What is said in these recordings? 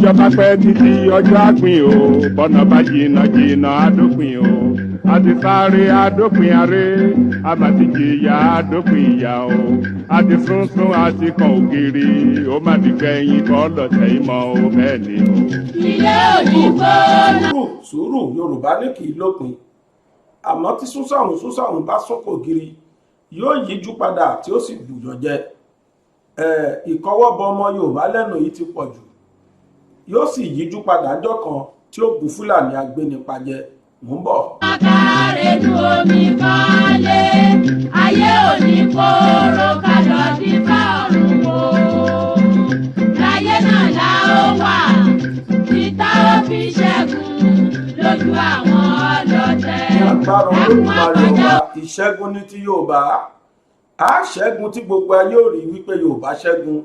bọ́jọ́ bá pẹ́ títí ọjọ́ àpín o bọ́nà bá jìnnà jìnnà àdópin o àti sáré àdópin aré àmàtìjìyà àdópin ìyà o àti súnsún àti kan ògiri ó má di gbẹ̀yìn kọ́ lọ́tẹ̀ ìmọ̀ o bẹ́ẹ̀ ni o. ilé òní gbóná. sùúrù Yorùbá ní kì í lópin àmọ́ tí súnsàrùn bá sọ́kò giri yóò yíjú padà tí ó sì bùjọ jẹ ìkọwọ́bọ ọmọ Yorùbá lẹ́nu yìí ti pọ̀ jù yóò sì yíjú padà jọ́ kan tí ó bu Fúlàní agbénipa jẹ mò ń bọ̀. àkàrẹ̀dù omi kọ́lé ayé òní kóró kálọ̀ dífá ọ̀run wò láyé náà la ó wà títà ó fi ṣẹ́gun lójú àwọn ọlọ́tẹ̀. ní agbára Olódùmarè ọba ìṣẹ́gun ní ti Yorùbá a ṣẹ́gun tí gbogbo ayé ò rí wípé Yorùbá ṣẹ́gun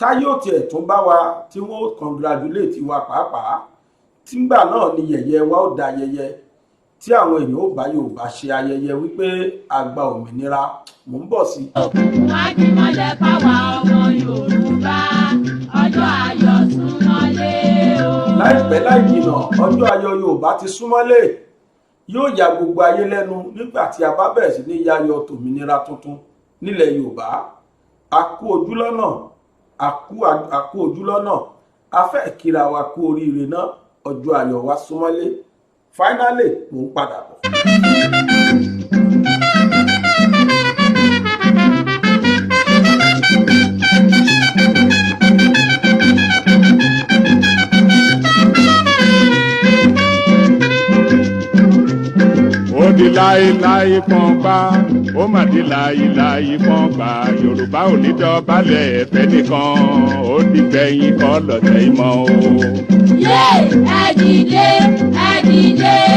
táyé ò tiẹ̀ tún bá wa tí wọ́n congratulate wa pàápàá tìgbà náà ni yẹ̀yẹ́ wa ó da ayẹyẹ tí àwọn èèyàn ò bá Yorùbá ṣe ayẹyẹ wípé a gba òmìnira mò ń bọ̀ sí. òkùnkùn ajímọ̀lẹ̀ fáwa ọmọ Yorùbá ọjọ́ ayọ̀ súnmọ́lé o. láìpẹ́ láì jìnnà ọjọ́ ayọ̀ Yorùbá ti súnmọ́lé yóò ya gbogbo ayé lẹ́nu nígbà tí a bá bẹ̀rẹ̀ sí ní yayọ̀ tòmìnira tuntun nílẹ̀ Yorùbá a kú ojúlọ́nà a kú ojúlọ́nà a fẹ́ kíra wa kú oríire náà ọjọ́ ayọ̀ wa súnmọ́lé finally mò ń padà bọ̀. ó di láéláé pọ́npá ó mà di láéláé pọ́npá Yorùbá ò ní dọ̀bálẹ̀ ẹ̀fẹ́ nìkan ó di gbẹ̀yìn kọ́ lọ́tẹ̀ ìmọ̀ o. yé ẹ dìde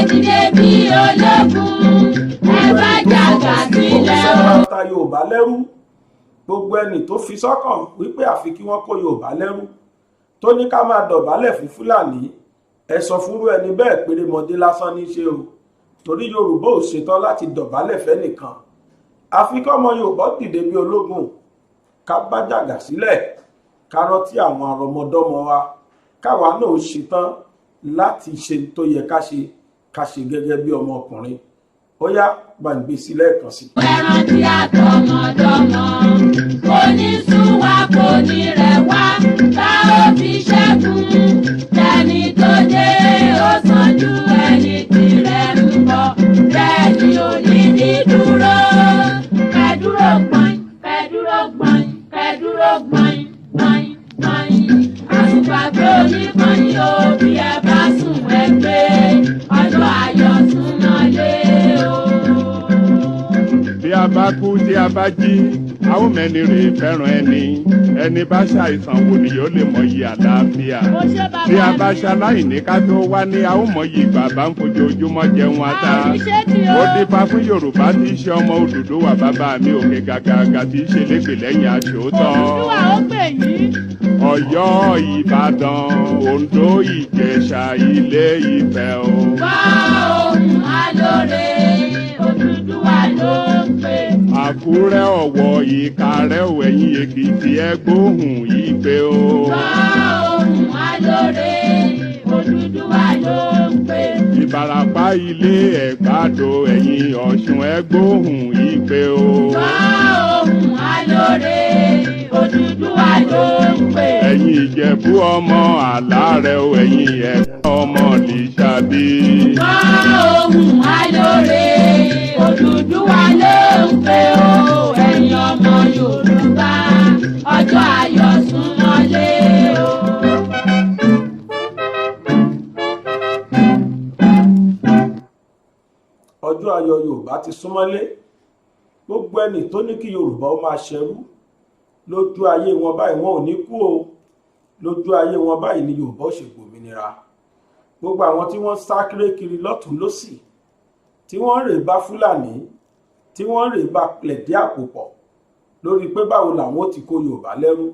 dìde bí ológun ẹ bá jàgà sílẹ̀ o. ta Yorùbá lẹ́rú gbogbo ẹni tó fi sọ́kàn wípé àfi kí wọ́n kó Yorùbá lẹ́rú tó ní ká máa dọ̀bálẹ̀ fún Fúlàní ẹ sọ fúnrú ẹni bẹ́ẹ̀ pérémọdé lásán ní ṣe o torí Yorùbá ò ṣetán láti dọ̀bálẹ̀ fẹ́ nìkan àfi kọ́mọ Yorùbá dìde bí ológun ká bá jàgà sílẹ̀ ká rántí àwọn àrọmọdọ́mọ wa káwa náà ó ṣetán láti ṣe tó yẹ ká ṣe gẹ́gẹ́ bí ọmọkùnrin ó yá gbàǹgbé sí lẹ́ẹ̀kan sí. ẹran tí àtọmọdọ́mọ kò ní sún wa kò ní rẹ̀ wá tá ó fi ṣẹ́gun tẹni tó dé ó sàn ju ẹni tí rẹ̀ ń bọ̀ rẹ̀ ni ò ní ní dúró kẹ́dúró gbọ̀n kẹ́dúró gbọ̀n kẹ́dúró gbọ̀n gbọ̀n gbọ̀n àtùpàgbé oníkànnì ó bí ẹ bá sùn ẹgbẹ́ ọjọ́ ayọ̀ súnmọ́lé o. bí a bá kú tí a bá jí a ó mẹ́ni rè fẹ́ràn ẹni bá ṣàìsàn wò ni yóò lè mọyì àlàáfíà bí a bá ṣaláìní ká tó wá ní a ó mọyì bàbá ń fojoojúmọ́ jẹun ata ó dífá fún Yorùbá tí í ṣe ọmọ Odùduwà bàbá mi òkè gàgàgà tí í ṣe légbè lẹ́yìn aṣòótọ́ Ọ̀yọ́ Ìbàdàn Oǹdó Ìjẹ̀ṣà Ilé Ifẹ̀ o. gbọ́ ohùn alóore Odùduwà ló ń pè. Àkúrẹ́ Ọ̀wọ̀ Ìkàrẹ́ Ẹ̀yìn Èkìtì ẹgbóhùn Ìgbé o. gbọ́ ohùn alóore Odùduwà ló ń pè. Ìbàràpá Ilé Ẹ̀gbádò Ẹ̀yìn Ọ̀ṣun ẹgbóhùn Ìgbé o. gbọ́ ohùn alóore Odùduwà ló ń pè. Ẹ̀yin Ìjẹ̀bú ọmọ Àlárẹ̀ ẹ̀yin Ẹ̀gbá ọmọ Lísàbí. gbọ́ ohùn alóore Odùduwà ló ń pè o ẹ̀yin ọmọ Yorùbá ọjọ́ ayọ̀ súnmọ́lé o. ọjọ́ ayọ̀ Yorùbá ti súnmọ́lé gbogbo ẹni tó ní kí Yorùbá ó máa ṣẹrú lójú ayé wọn báyìí wọn ò ní kú o lójú ayé wọn báyìí ni Yorùbá ó ṣe gbòmìnira gbogbo àwọn tí wọ́n sá kiri lọ́tùn lósì tí wọ́n rè bá Fúlàní tí wọ́n rè bá pẹ̀lẹ́dí àpò pọ̀ lórí pé báwo làwọn ó ti kó Yorùbá lẹ́rú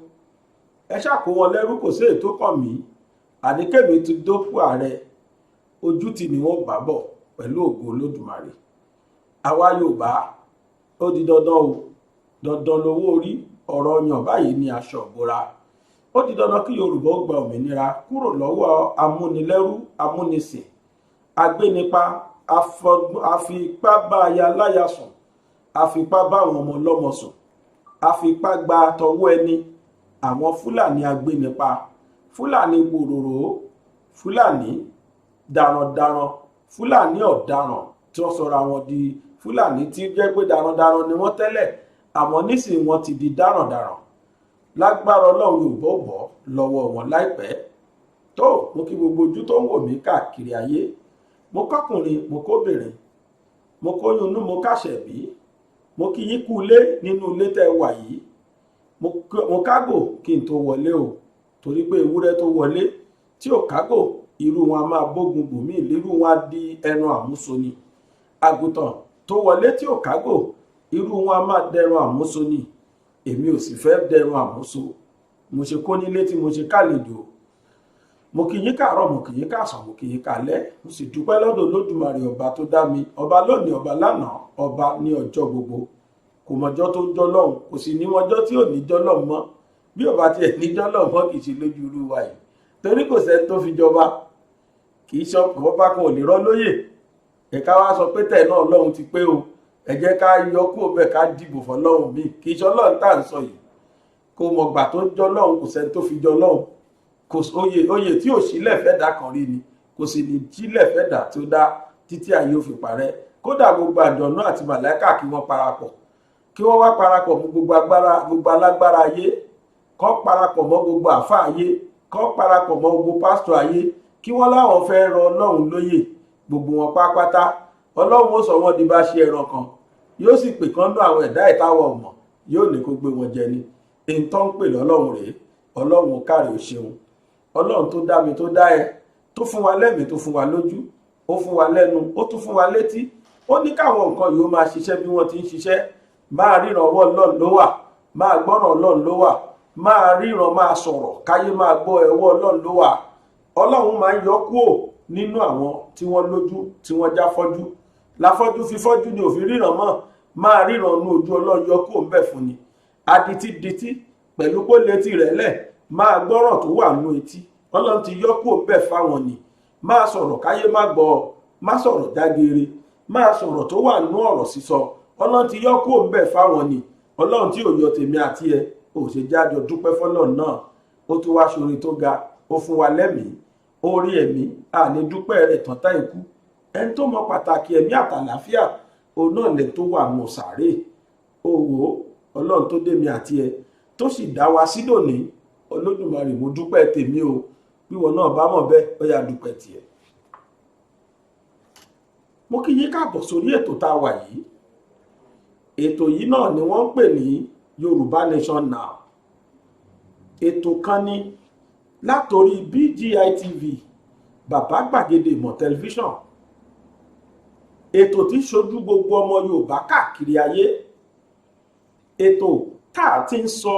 ẹ ṣàkó wọn lẹ́rú kò sí ètò kàn mí àníkèmí ti dópò ààrẹ ojú ti ni wọ́n bá bọ̀ pẹ̀lú ògo Olódùmarè àwa Yorùbá ó di dandan o dandan lówó orí ọ̀rọ̀ ọyàn báyìí ní aṣọ ìbora ó di dandan kí Yorùbá ó gba òmìnira kúrò lọ́wọ́ amúnilẹ́rú amúnisìn agbénipa àfipá bá aya láya sùn àfipá bá àwọn ọmọ ọlọ́mọ sùn àfipá gba tọwọ́ ẹni àwọn Fúlàní agbénipa Fúlàní gbòòrò Fúlàní darandaran Fúlàní ọ̀daràn tí wọ́n sọra wọn di Fúlàní tí jẹ́ pé darandaran ni wọ́n tẹ́lẹ̀ àmọ́ nísìnyí wọ́n ti di darandaran lágbára Ọlọ́run Yorùbá ó bọ́ lọ́wọ́ wọn láìpẹ́. tó mo kí gbogbo ojú tó ń wò mí káàkiri ayé, mo kọ́kùnrin mo kóbìnrin, mo kóyún inú mo káṣẹ̀bí, mo kí yín kú ilé nínú ilé tẹ́ wà yìí, mo kágò kí n tó wọlé o, torí pé ewúrẹ́ tó wọlé tí ò kágò irú wọn a máa bógun bòmí, irú wọn á di ẹnu àmúso ni. Àgùntàn tó wọlé tí ò kágò irú wọn a máa dẹrun àmúso ni. Èmi ò sì fẹ́ dẹrun àmúso, mo ṣe kó nílé tí mo ṣe kálejò. Mo kí yín káàárọ̀, mo kí yín káàsán, mo kí yín kálẹ́, mo sì dúpẹ́ lọ́dọ̀ Olódùmarè ọba tó dá mi, ọba lónìí ọba lánàá ọba ní ọjọ́ gbogbo. Kò mọjọ́ tó ń jọ́ lọ́hùn, kò sì ní mọjọ́ tí ò ní jọ́ lọ́hùn mọ́. Bí ọba tiẹ̀ ní jọ́ lọ́hùn mọ́ kì í ṣe lójú irú wa yìí, torí kò sẹ́ni tó fi jọba, kì í ṣe ọba kan ò lè rọ́ lóyè. Ẹ̀ka wá sọ pé tẹ̀ náà Ọlọ́run ti pé o, ẹ jẹ́ ká yọ kúrò bẹ́ẹ̀ ká dìbò fọ́lọ́run mi, kì í ṣe Ọlọ́run tá à ń sọ yìí. Kò mọ̀gbà tó ń jọ́ lọ́hùn, kò sẹ́ni tó fi jọ lọ́hùn. Oyè tí ò sílẹ̀ fẹ́ dá kan rí ni, kò sì ní sílẹ̀ fẹ́ dá tí ó dá títí ayé ò fi parẹ́. Kódà gbogbo àjọ̀nú àti màláíkà kí wọ́n parapọ̀, kí wọ́n wá parapọ̀ mọ́ gbogbo alágbára ayé, kọ́ parapọ̀ mọ́ gbogbo àfá ayé, kọ́ parapọ̀ mọ́ gbogbo pásítọ̀ ayé, kí wọ́n láwọn fẹ́ rọ Ọlọ́run lóyè. Gbogbo wọn pápátá Ọlọ́run ó sọ wọ́n di bá ṣe ẹran kan, yóò sì pè kán lọ àwọn ẹ̀dá ìtawọ̀ ọ̀mọ̀, yóò ní kó gbé wọn jẹ ni. Èyí tó ń pè lọ́lọ́run rèé, Ọlọ́run káre ò ṣeun. Ọlọ́run tó dá mi tó dá ẹ, tó fún wa lẹ́mìí, tó fún wa lójú, ó fún wa lẹ́nu, ó tún fún wa létí. Ó ní káwọn nǹkan yìí ó máa ṣiṣẹ́ bí wọ́n ti ń ṣiṣẹ́. Máa ríran ọwọ́ Ọlọ́run ló wà, máa gbọ́ràn Ọlọ́run ló wà, máa ríran máa sọ̀rọ̀ káyé máa gbọ́ ẹwọ́ Ọlọ́run ló wà. Ọlọ́run máa ń yọ kúrò nínú àwọn tí wọ́n lójú tí wọ́n já fọ́jú. Láfọ́jú fífọ́jú ni òfin ríran mọ́, máa ríran nú ojú Ọlọ́run yọ kúrò ńbẹ̀ fún ni. Adití pẹ̀lú kó létí rẹ̀ lẹ̀, máa gbọ́ràn tó wà nú etí, Ọlọ́run ti yọ kúrò ńbẹ̀ fáwọn ni. Máa sọ̀rọ̀ káyé má gbọ́ ọ, má sọ̀rọ̀ jágere, máa sọ̀rọ̀ tó wà nú ọ̀rọ̀ sísọ, Ọlọ́run ti yọ kúrò ńbẹ̀ fáwọn ni. Ọlọ́run tí ò yọ tèmi àti ẹ, ò ṣe jájọ dúpẹ́ fọ́lọ́run náà. Ó tún wá ṣoore tó ga, ó fún wa lẹ́mìí, orí ẹ̀mí àní dúpẹ́ rẹ̀ tán tá ikú. Ẹni tó mọ pàtàkì ẹ̀mí àtàlàáfíà, òun náà lẹ tó wà nù sàárè. Òwò Ọlọ́run tó dé mi àti ẹ, tó sì dá wa sí lónìí. Olódùmarè mo dúpẹ́ tèmi o, bíwọ náà bá mọ̀ bẹ́ẹ̀ ó yá dúpẹ́ tiẹ̀. Mo kí yín káàbọ̀ sórí ètò tá a wà yìí. Ètò yìí náà ni wọ́n ń pè ní Yorùbá Nation Now. Ètò kan ní látorí BGI TV, Bàbá Gbàgede Ìmọ̀ tẹlifíṣàn. Ètò tí ṣojú gbogbo ọmọ Yorùbá káàkiri ayé. Ètò tá a ti ń sọ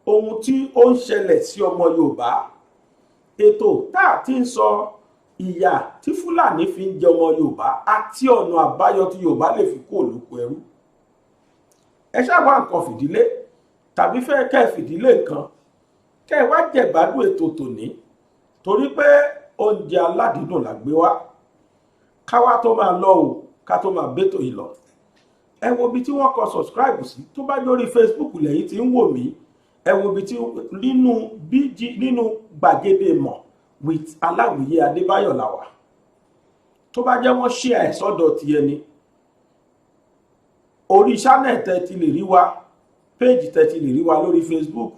ohun tí ó ń ṣẹlẹ̀ sí ọmọ Yorùbá. Ètò tá a ti ń sọ ìyà tí Fúlàní fi ń jẹ ọmọ Yorùbá àti ọ̀nà àbáyọ tí Yorùbá lè fi kúrò lóko ẹrú. Ẹ ṣáàbà nǹkan fìdílé tàbí fẹ́ kẹ́ fìdílé nǹkan, kẹ́ wá jẹ̀gbádùn ètò tòní, torí pé oúnjẹ aládìídùn la gbé wá. Káwá tó máa lọ o, ká tó máa bẹ́tò yìí lọ. Ẹ wo ibi tí wọ́n kọ subscribe sí, tó bá lórí Facebook lẹ́yìn tí ń wò mí. Ẹ wo ibi tí nínú Gbàgede Ìmọ̀ with Aláwìyé Adébáyọ̀ la wà. Tó bá jẹ́ wọ́n share ẹ̀ sọ́dọ̀ ti ẹni. Orí channel tẹ́ ti lè rí wa, page tẹ́ ti lè rí wa lórí Facebook,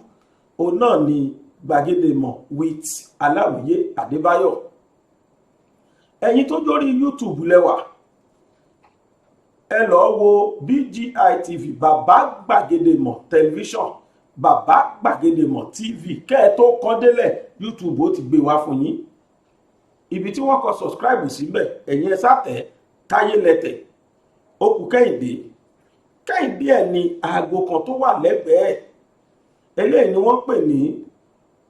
òun náà ni Gbàgede Ìmọ̀ with Aláwìyé Adébáyọ̀. Ẹ̀yin tó jórí YouTube lẹ́wà, ẹ lọ wo BGI TV, Bàbá Gbàgede Ìmọ̀ tẹlifíṣàn, Bàbá Gbàgede Ìmọ̀ TV. Kẹ́ ẹ tó kọ́ délẹ̀, YouTube ó ti gbé wá fún yín. Ibi tí wọ́n kọ subscribe síbẹ̀, ẹ̀yin ẹ sátẹ̀ Táyé lẹ́tẹ̀, ó kù Kẹ́hìndé. Kẹ́hìndé ẹ̀ ni aago kan tó wà lẹ́gbẹ̀ẹ́. Eléyìí ni wọ́n pè ní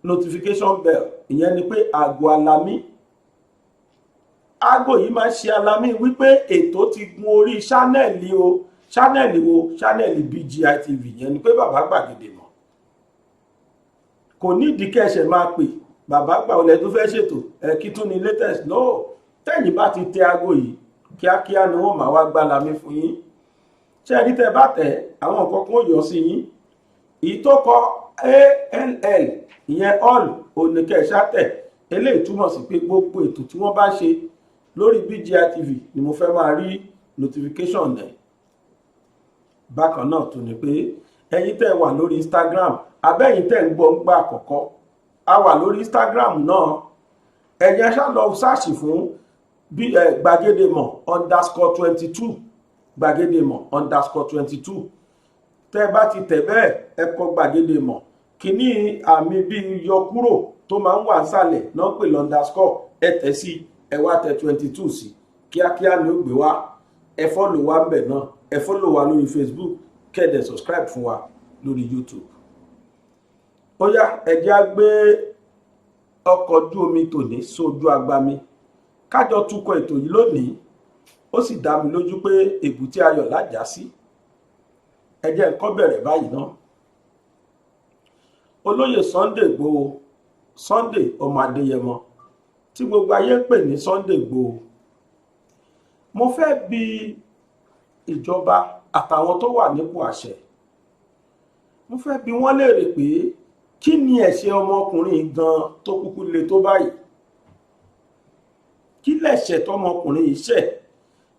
notification bell, ìyẹn ni pé aago alamí. Aago yìí máa ṣe alamí wípé ètò ti gun orí ṣánẹ́ẹ̀lì o. Ṣánẹ́ẹ̀lì wo? Ṣánẹ́ẹ̀lì BGI TV, ìyẹn ni pé Bàbá Gbàgede Ìmọ̀. kò nídìí kẹ́ṣẹ̀ máa pè bàbá gbà olè tó fẹ́ ṣètò kí tún ní latest no tẹ́yìn bá ti tẹ aago yìí kíákíá ni wọ́n máa wá gbá lami fún yín ṣé ẹni tẹ́ bá tẹ̀ àwọn nǹkan kan ó yọ sí yín èyí tó kọ ALL ìyẹn all oníkẹ́ṣà tẹ̀ eléyìí túmọ̀ sí pé gbogbo ètò tí wọ́n bá ṣe lórí BGI TV ni mo fẹ́ máa rí notification ẹ̀ bákan náà tó ní pé ẹ̀yin tẹ́ wà lórí Instagram abẹ́yìn tẹ́ ń gbọ́ ń gbà àkọ́kọ́ a wà lórí Instagram náà ẹ̀yin aṣá lọ sáàṣì fún gbàgédèmọ̀ _22 gbàgédèmọ̀ _22 tẹ́ bá ti tẹ̀ bẹ́ẹ̀ ẹ kọ gbàgédèmọ̀ kíní àmì bíi yọ kúrò tó máa ń wà nísàlẹ̀ náà pè lọ́ndàskọ̀ ẹ tẹ̀ sí ẹ wá tẹ 22 sí kíákíá ni ó gbé wá ẹ fọ́lò wa ń bẹ̀ náà ẹ fọ́lò wa lórí Facebook kẹ́ẹ̀dẹ̀ subscribe fún wa lórí YouTube. Ó yá ẹ jẹ́ á gbé ọkọ̀ ojú omi tòní sójú agbami kájọ túkọ̀ ètò yìí lónìí ó sì dá mi lójú pé èbúté ayọ̀ lájà sí ẹ jẹ́ n kọ́ bẹ̀rẹ̀ báyìí náà. Olóyè Sunday Igboho Sunday ọmọ Adéyẹmọ tí gbogbo ayé ń pè ní Sunday Igboho mo fẹ́ bi ìjọba àtàwọn tó wà nípò àṣẹ mo fẹ́ bi wọ́n léèrè pé kí ni ẹ̀ṣẹ̀ ọmọkùnrin gan tó kúkú le tó báyìí kí lẹ̀ṣẹ̀ tọmọkùnrin yìí ṣẹ̀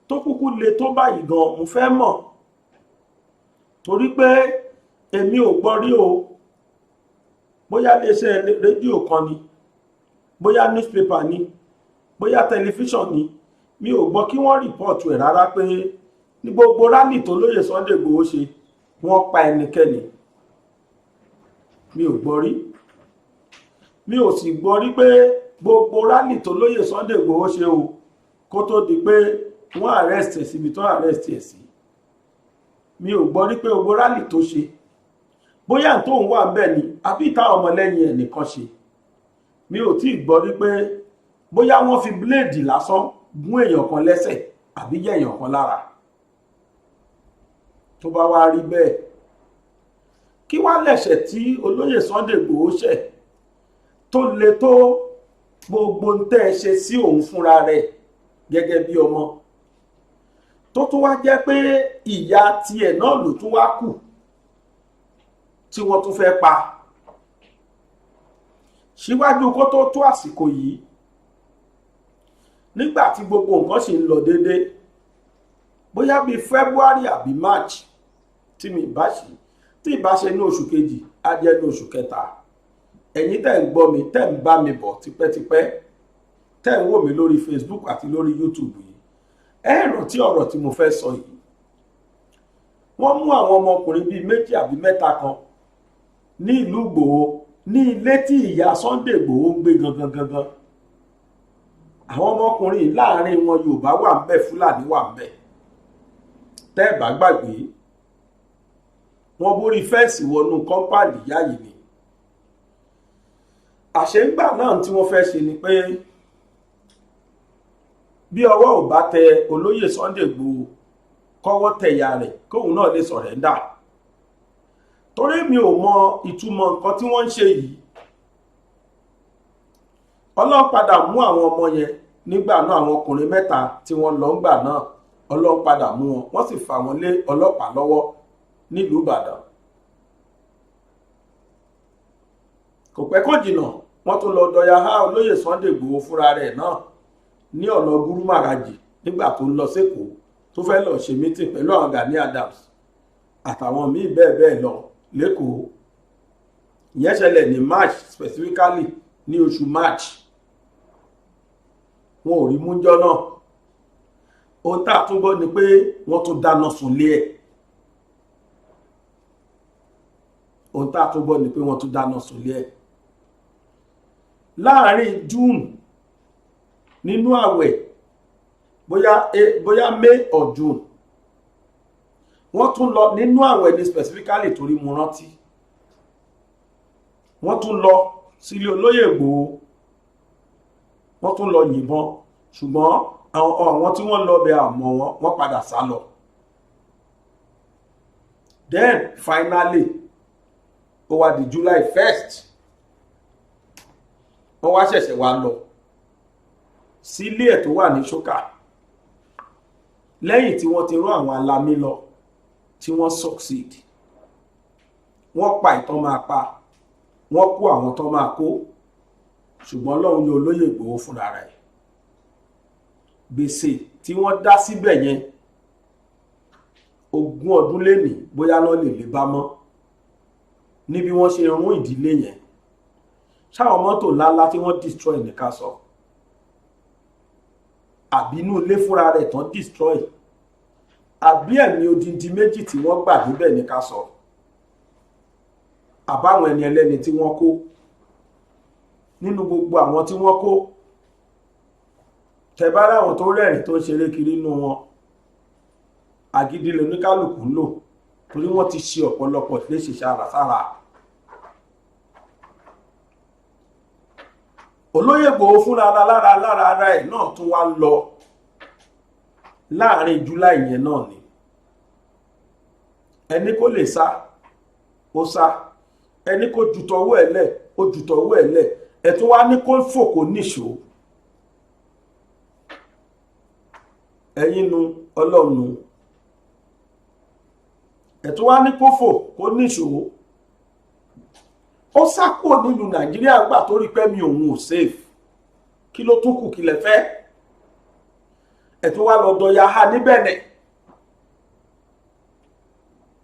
tó kúkú le tó báyìí gan mo fẹ́ mọ̀ torí pé èmi ò gbọ́ rí o bóyá iléeṣẹ́ rédíò kan ni bóyá newspaper ni bóyá tẹlifíṣàn ni mi ò gbọ́ kí wọ́n rìpọ́ọ̀tù ẹ̀ rárá pé ní gbogbo rálì tó lóyè Sunday Igboho ṣe wọ́n pa ẹnikẹ́ni mi ò gbọ́ rí mi ò sì gbọ́ rí pé gbogbo rálì tó lóyè Sunday Igboho ṣe o kó tó di pé wọ́n arrest ẹ̀ síbi tó arrest ẹ̀ sí mi ò gbọ́ rí pé gbogbo rálì tó ṣe bóyá tó ń wà bẹ́ẹ̀ ni àbí ìtàwọn ọmọlẹ́yìn ẹ̀ nìkan ṣe mi ò tí ì gbọ́ rí pé bóyá wọ́n fi bíléèdì lásán gún èèyàn kan lẹ́sẹ̀ àbí yẹ èèyàn kan lára tó bá wá rí bẹ́ẹ̀ kí wá lẹ̀ṣẹ̀ tí olóyè Sunday Igboho ṣẹ̀ tó le tó gbogbo ń tẹ́ ẹ ṣe sí òun fúnra rẹ̀ gẹ́gẹ́ bí ọmọ tó tún wá jẹ́ pé ìyá tiẹ̀ náà ló tún wá kù tí wọ́n tún fẹ́ pa síwájú kó tó tó àsìkò yìí nígbà tí gbogbo nǹkan sì ń lọ déédé bóyá bíi February àbí March tí mi bá ṣe tí ìbá ṣe ní oṣù kejì á jẹ́ ní oṣù kẹta ẹ̀yin tẹ́ ń gbọ́ mi tẹ́ ń bá mi bọ̀ tipẹ́tipẹ́ tẹ́ ń wò mí lórí Facebook àti lórí YouTube yìí ẹ rántí ọ̀rọ̀ tí mo fẹ́ sọ yìí wọ́n mú àwọn ọmọkùnrin bíi méjì àbí mẹ́ta kan ní ìlú Ìgbòho ní ilé tí ìyá Sunday Igboho ń gbé gangan àwọn ọmọkùnrin láàrin wọn Yorùbá wà ń bẹ Fúlàní wà ń bẹ tẹ́ ẹ bá gbàgbé wọ́n borí fẹ́ǹsì wọnú kọ́ńpáàdì ìyá yìí ni àṣeńgbà náà tí wọ́n fẹ́ ṣe ni pé bí ọwọ́ ò bá tẹ olóyè Sunday Igboho kọ́wọ́ tẹ̀yà rẹ̀ kóun náà lè sọ̀rẹ́ńdà torí mi ò mọ ìtumọ̀ nǹkan tí wọ́n ń ṣe yìí Ọlọ́run padà mú àwọn ọmọ yẹn nígbà náà àwọn ọkùnrin mẹ́ta tí wọ́n lọ ńgbà náà Ọlọ́run padà mú wọn wọ́n sì fà wọ́n lé ọlọ́pàá lọ́wọ́ nílùú Ìbàdàn kò pẹ́ kò jìnnà wọ́n tún lọ dọ̀yà há olóyè Sunday Igboho fúnra rẹ̀ náà ní ọ̀nà Gúrúmàràjì nígbà tó ń lọ sékòó tó fẹ́ lọ ṣe mítìn pẹ̀lú àwọn Gani Adams àtàwọn míì bẹ́ẹ̀ bẹ́ẹ̀ lọ lẹ́kọ̀ọ́ ìyẹn ṣẹlẹ̀ ní March specifically ní oṣù March wọn ò rí múnjọ́ náà ohun tá a tún gbọ́ ni pé wọ́n tún dáná sunlé ẹ̀ ohun tá a tún gbọ́ ni pé wọ́n tún dáná sunlé ẹ̀ láàrin June nínú àwẹ̀ bóyá May or June wọ́n tún lọ nínú àwẹ̀ ní specifically torí mo rántí wọ́n tún lọ sílé olóyè Igboho wọ́n tún lọ yìnbọn ṣùgbọ́n àwọn tí wọ́n lọ bẹ àmọ́ wọ́n padà sá lọ then finally ó wá di July 1st wọ́n wá ṣẹ̀ṣẹ̀ wá lọ sílé ẹ̀ tó wà ní ṣókà lẹ́yìn tí wọ́n ti rán àwọn alamí lọ tí wọ́n succeed wọ́n pa ìtàn máa pa wọ́n kó àwọn tán máa kó ṣùgbọ́n lọ́hùn yóò lóye Ìgbòho fúnra rẹ̀ gbèsè tí wọ́n dá síbẹ̀ yẹn 20 ọdún lénìí bóyá náà lè lè bá mọ́ níbi wọ́n ṣe rún ìdílé yẹn ṣáwọn mọ́tò ńláńlá tí wọ́n destroy ní ká sọ àbí inú ilé fúnra rẹ̀ tán destroy àbí ẹ̀mí odindi méjì tí wọ́n gbà níbẹ̀ ní ká sọ àbáwọn ẹni ẹlẹ́ni tí wọ́n kó nínú gbogbo àwọn tí wọ́n kó tẹ̀bára àwọn tó rẹ́rìn tó ń ṣeré kiri nínú wọn agídí lóníkálùkù ń lò torí wọ́n ti ṣe ọ̀pọ̀lọpọ̀ léṣe sára olóyè Ìgbòho fúnra lára ara ẹ̀ náà tún wá lọ láàrin July yẹn náà ni ẹni kó lè sá ó sá ẹni kó jutọwọ́ ẹ̀ lẹ̀ ó jutọwọ́ ẹ̀ lẹ̀ ẹ̀tún wá ní kó fò kó níṣó ẹ̀yin nu Ọlọ́run ẹ̀tún wá ní kó fò kó níṣó ó sá kúrò nílùú Nàìjíríà gbà tó rí pé mi òun ò safe kí ló tún kù kí lẹ fẹ́ ẹ̀tún wá lọ́dọ̀ ya ha ní Benin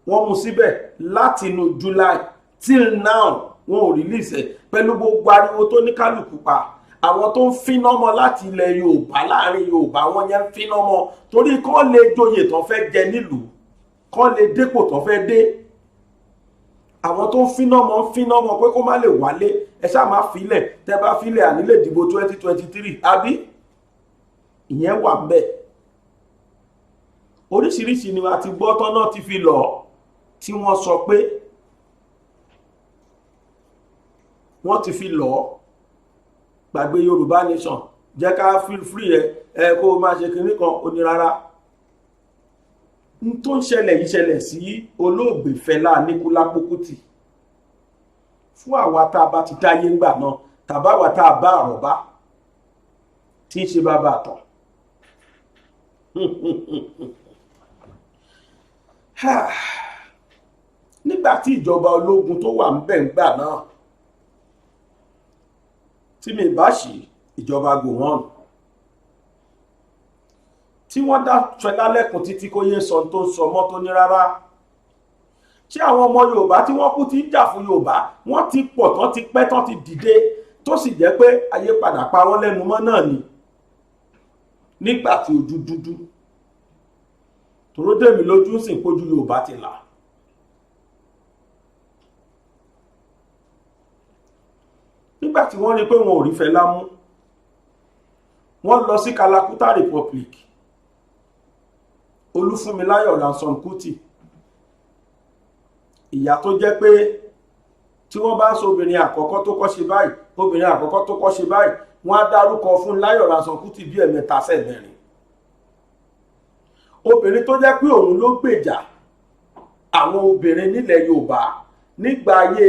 wọ́n mú síbẹ̀ láti inú July till now wọn ò release ẹ̀ pẹ̀lú gbogbo ariwo tó ní kálukú pa àwọn tó ń fínà mọ́ láti ilẹ̀ Yorùbá láàrin Yorùbá wọn yẹn ń fínà mọ́ torí kán lè joyè tán fẹ́ jẹ nílùú kán lè dépò tán fẹ́ dé àwọn tó ń fínà mọ́ pé kó má lè wálé ẹ ṣáà má filẹ̀ tẹ́ bá filẹ̀ àní lè dìbò 2023 àbí ìyẹn wà ńbẹ̀ oríṣiríṣi ni a ti gbọ́ tán náà ti fi lọ tí wọ́n sọ pé wọ́n ti fi lọ gbàgbé Yorùbá nation jẹ́ ká feel free ẹ kó máa ṣe kinní kan onírárá n tó ń ṣẹlẹ̀ yìí ṣẹlẹ̀ sí olóògbé Fẹlá Aníkúlápó Kútì fún àwa tá a bá ti dáyé ńgbà náà tàbá wa tá a bá àrọ̀bá tí ń ṣe bàbá àtàn nígbà tí ìjọba ológun tó wà ń bẹ̀ ńgbà náà tí mi bá ṣì ìjọba Gowon tí wọ́n dá Fẹlá lẹ́kùn títí kó yé sọ tó ń sọ mọ́ tó ní rárá tí àwọn ọmọ Yorùbá tí wọ́n kú ti ń jà fún Yorùbá wọ́n ti pọ̀ tán ti pẹ́ tán ti dìde tó sì jẹ́ pé ayé padà pa wọ́n lẹ́nu mọ́ náà ni nígbà tí ojú dúdú tòró dèmi lójú sì ń pójú Yorùbá ti là nígbà tí wọ́n rí pé wọn ò rí Fẹlá mú wọ́n lọ sí Kalakuta Republic Olúfúnmiláyọ̀ Ransome Kuti ìyá tó jẹ́ pé tí wọ́n bá ń sọ obìnrin àkọ́kọ́ tó kọ́ ṣe báyìí obìnrin àkọ́kọ́ tó kọ́ ṣe báyìí wọ́n á dárúkọ fún Láyọ̀ Ransome Kuti bí ẹ̀mẹ́ta sẹ́mẹ́rin obìnrin tó jẹ́ pé òun ló gbèjà àwọn obìnrin nílẹ̀ Yorùbá nígbà ayé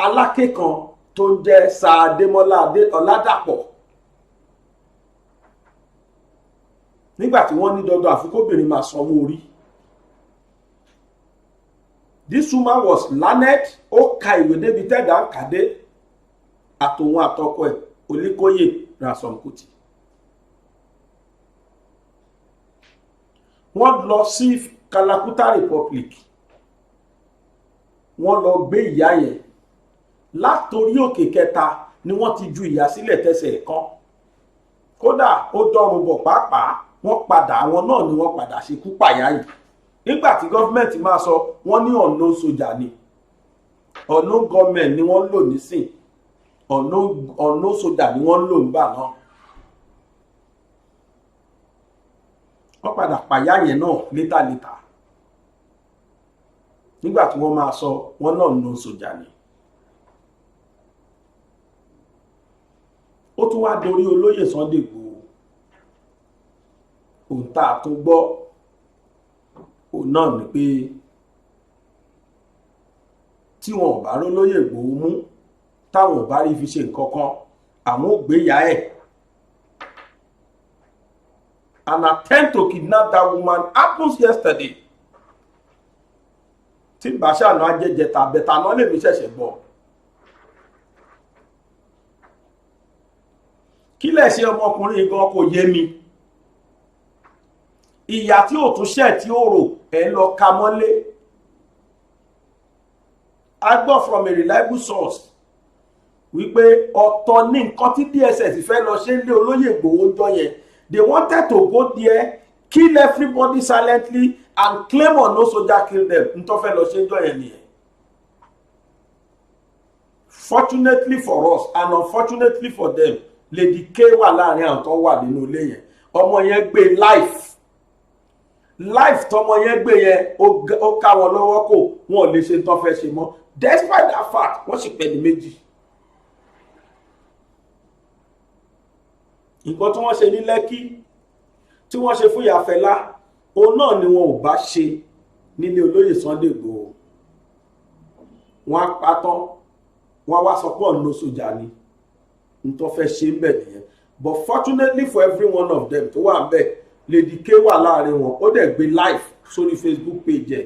Aláké kan tó ń jẹ́ Sir Adémọ́lá Ọládàpọ̀ nígbà tí wọ́n ní dandan àfikóbìnrin máa sanwó orí. This woman was learned ó ka ìwé débi tẹ́dà ń kàdé àtòun àtọkọ ẹ̀ Olíkóyè Ransome Kuti. Wọ́n lọ sí Kalakuta Republic wọ́n lọ gbé ìyá yẹn látorí òkè kẹta ni wọ́n ti ju ìyá sílẹ̀ tẹ́sẹ̀ kan kódà ó dọ́rùn bọ̀ pàápàá wọ́n padà àwọn náà ni wọ́n padà ṣekú pàyà yìí nígbà tí gọ́ọ̀mẹ̀ntì máa sọ wọ́n ní unknown soldier ni unknown government ni wọ́n lò nísìn unknown soldier ni wọ́n lò nígbà náà wọ́n padà pàyà yẹn náà létà nígbà tí wọ́n máa sọ wọ́n náà unknown soldier ni. ó tún wá dorí olóyè Sunday Igboho òun tá a tún gbọ́ òun náà ni pé tí wọn ò bá rólóyè Igboho mú táwọn ò bá rí fi ṣe nǹkan kan àwọn ò gbéyà ẹ̀ an attempt to kidnap that woman happens yesterday tí bàṣánù ajẹjẹta bẹta náà lèmi ṣẹ̀ṣẹ̀ gbọ́ kí lẹ ṣe ọmọkùnrin gan kò yé mi ìyà tí ò tún ṣẹ̀ tí ó rò ẹ̀ lọ ka mọ́lé. I gbọ́ from a reliable source wípé ọ̀tọ̀ ní nǹkan tí DSS fẹ́ lọ ṣe lé olóyè Ìgbòho jọ yẹn they wanted to go there kill everybody silently and claim on no soldier kill them n tó fẹ́ lọ ṣe jọ yẹn nìyẹn. Fortunately for us and unfortunately for them Lady K wà láàrin àwọn tó wà nínú ilé yẹn ọmọ yẹn gbé life tọmọ yẹn gbé yẹn ó ká wọn lọ́wọ́ kò wọn ò lè ṣe tó fẹ́ ṣe mọ́ despite that fact wọ́n sì pẹ́ ní méjì. nǹkan tí wọ́n ṣe ní Lẹ́kí tí wọ́n ṣe fún Ìyá Fẹlá òun náà ni wọn ò bá ṣe nílé olóyè Sunday Igboho wọ́n á patán wọ́n á wá sọ pé ọ̀nà sójà ni n tó fẹ́ ṣe ń bẹ̀ nìyẹn but fortunately for every one of them tó wà ń bẹ̀ Lady K wà láàrin wọn ó dẹ̀ gbé live sórí Facebook page ẹ̀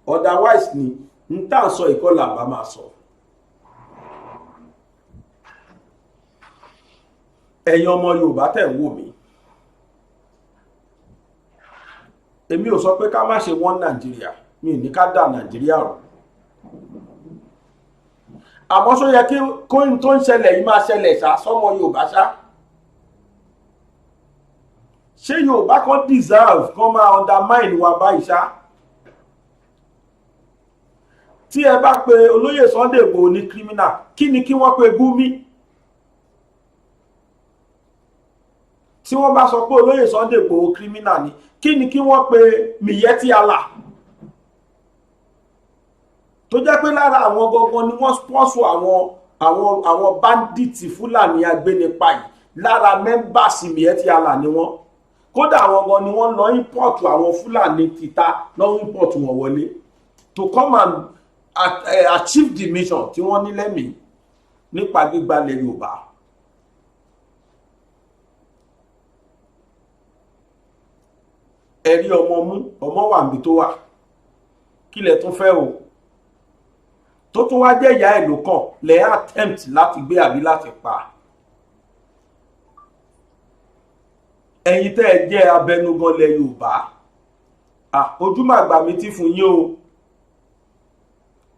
otherwise ni n tá à ń sọ ìkọlà bá máa sọ. ẹ̀yin ọmọ Yorùbá tẹ̀ ń wò mí èmi ò sọ pé ká má ṣe wọ́n Nàìjíríà mi ò ní ká dà Nàìjíríà rú àmọ́ sọ yẹ kí kóyìn tó ń ṣẹlẹ̀ yìí máa ṣẹlẹ̀ ṣá sọ́mọ Yorùbá ṣá ṣé Yorùbá kan deserve kan máa undermine wa báyìí ṣá tí ẹ bá pe olóyè Sunday Igboho ní criminal kí ni kí wọ́n pe Gumi tí wọ́n bá sọ pé olóyè Sunday Igboho criminal ni kí ni kí wọ́n pe Miyetti Allah tó jẹ́ pé lára àwọn gangan ni wọ́n sponsor àwọn bandits Fúlàní agbénipa yìí lára members Miyetti Allah ni wọ́n kódà àwọn gan ni wọ́n lọ import àwọn Fúlàní tìta lọ import wọn wọlé to come and achieve the mission tí wọ́n ní lẹ́mìí nípa gbígbalẹ̀ Yorùbá. ẹ̀rí ọmọ wà níbi tó wà kí lẹ tún fẹ́ o tó tún wá jẹ́ ìyá ẹ̀ ló kàn lẹ́ attempt láti gbé àbí láti pa. ẹ̀yin tẹ́ ẹ jẹ́ abẹnugan lẹ Yorùbá ojúmàgbà mi ti fún yín o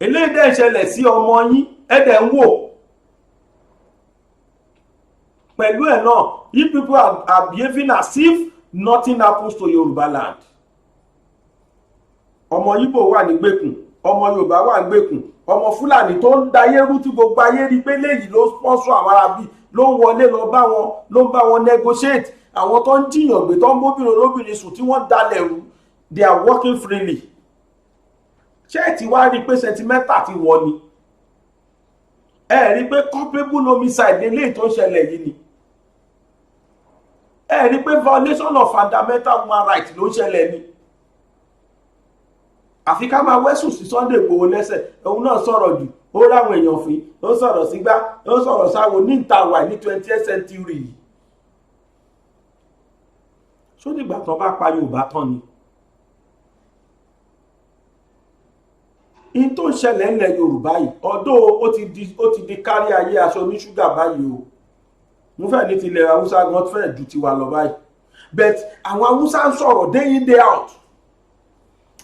eléyìí dẹ̀ ṣẹlẹ̀ sí ọmọ yín ẹ̀dẹ̀ ń wò pẹ̀lú ẹ̀ náà you people are behaving as if nothing happens to Yorùbá land. ọmọ Yíbò wà ní gbèkùn ọmọ Yorùbá wà ní gbèkùn ọmọ Fúlàní tó ń dayé rú tí gbogbo ayé rí pé léyìí ló sponsor àwọn arábí ló ń wọlé ló ń bá wọn negotiate àwọn tó ń jiyàn gbé tó ń bóbìnrin olóbìnrin sùn tí wọ́n dalẹ̀ rú they are working freely. ṣé ẹ ti wá rí pé sentimental ti wọ ni ẹ rí pé culpable homicide lélẹ́yìí tó ń ṣẹlẹ̀ yìí ni ẹ rí pé violation of fundamental human rights ló ń ṣẹlẹ̀ ni àfi ká máa wẹ́sùn sí Sunday Igboho lẹ́sẹ̀ òun náà sọ̀rọ̀ jù ó ráwọn èèyàn fín ó sọ̀rọ̀ sígbá ó sọ̀rọ̀ sáwo ní ìtawà ní 20th century yìí ṣó dìgbà tán bá pa Yorùbá tán ni. in tó ń ṣẹlẹ̀ ńlẹ̀ Yorùbá yìí ọdọ́ ó ti di kárí ayé aṣọ ní ṣúgà báyìí o mo fẹ́ ní tilẹ̀ Haúsá gan fẹ́ ju tiwa lọ báyìí but àwọn Haúsá ń sọ̀rọ̀ day in day out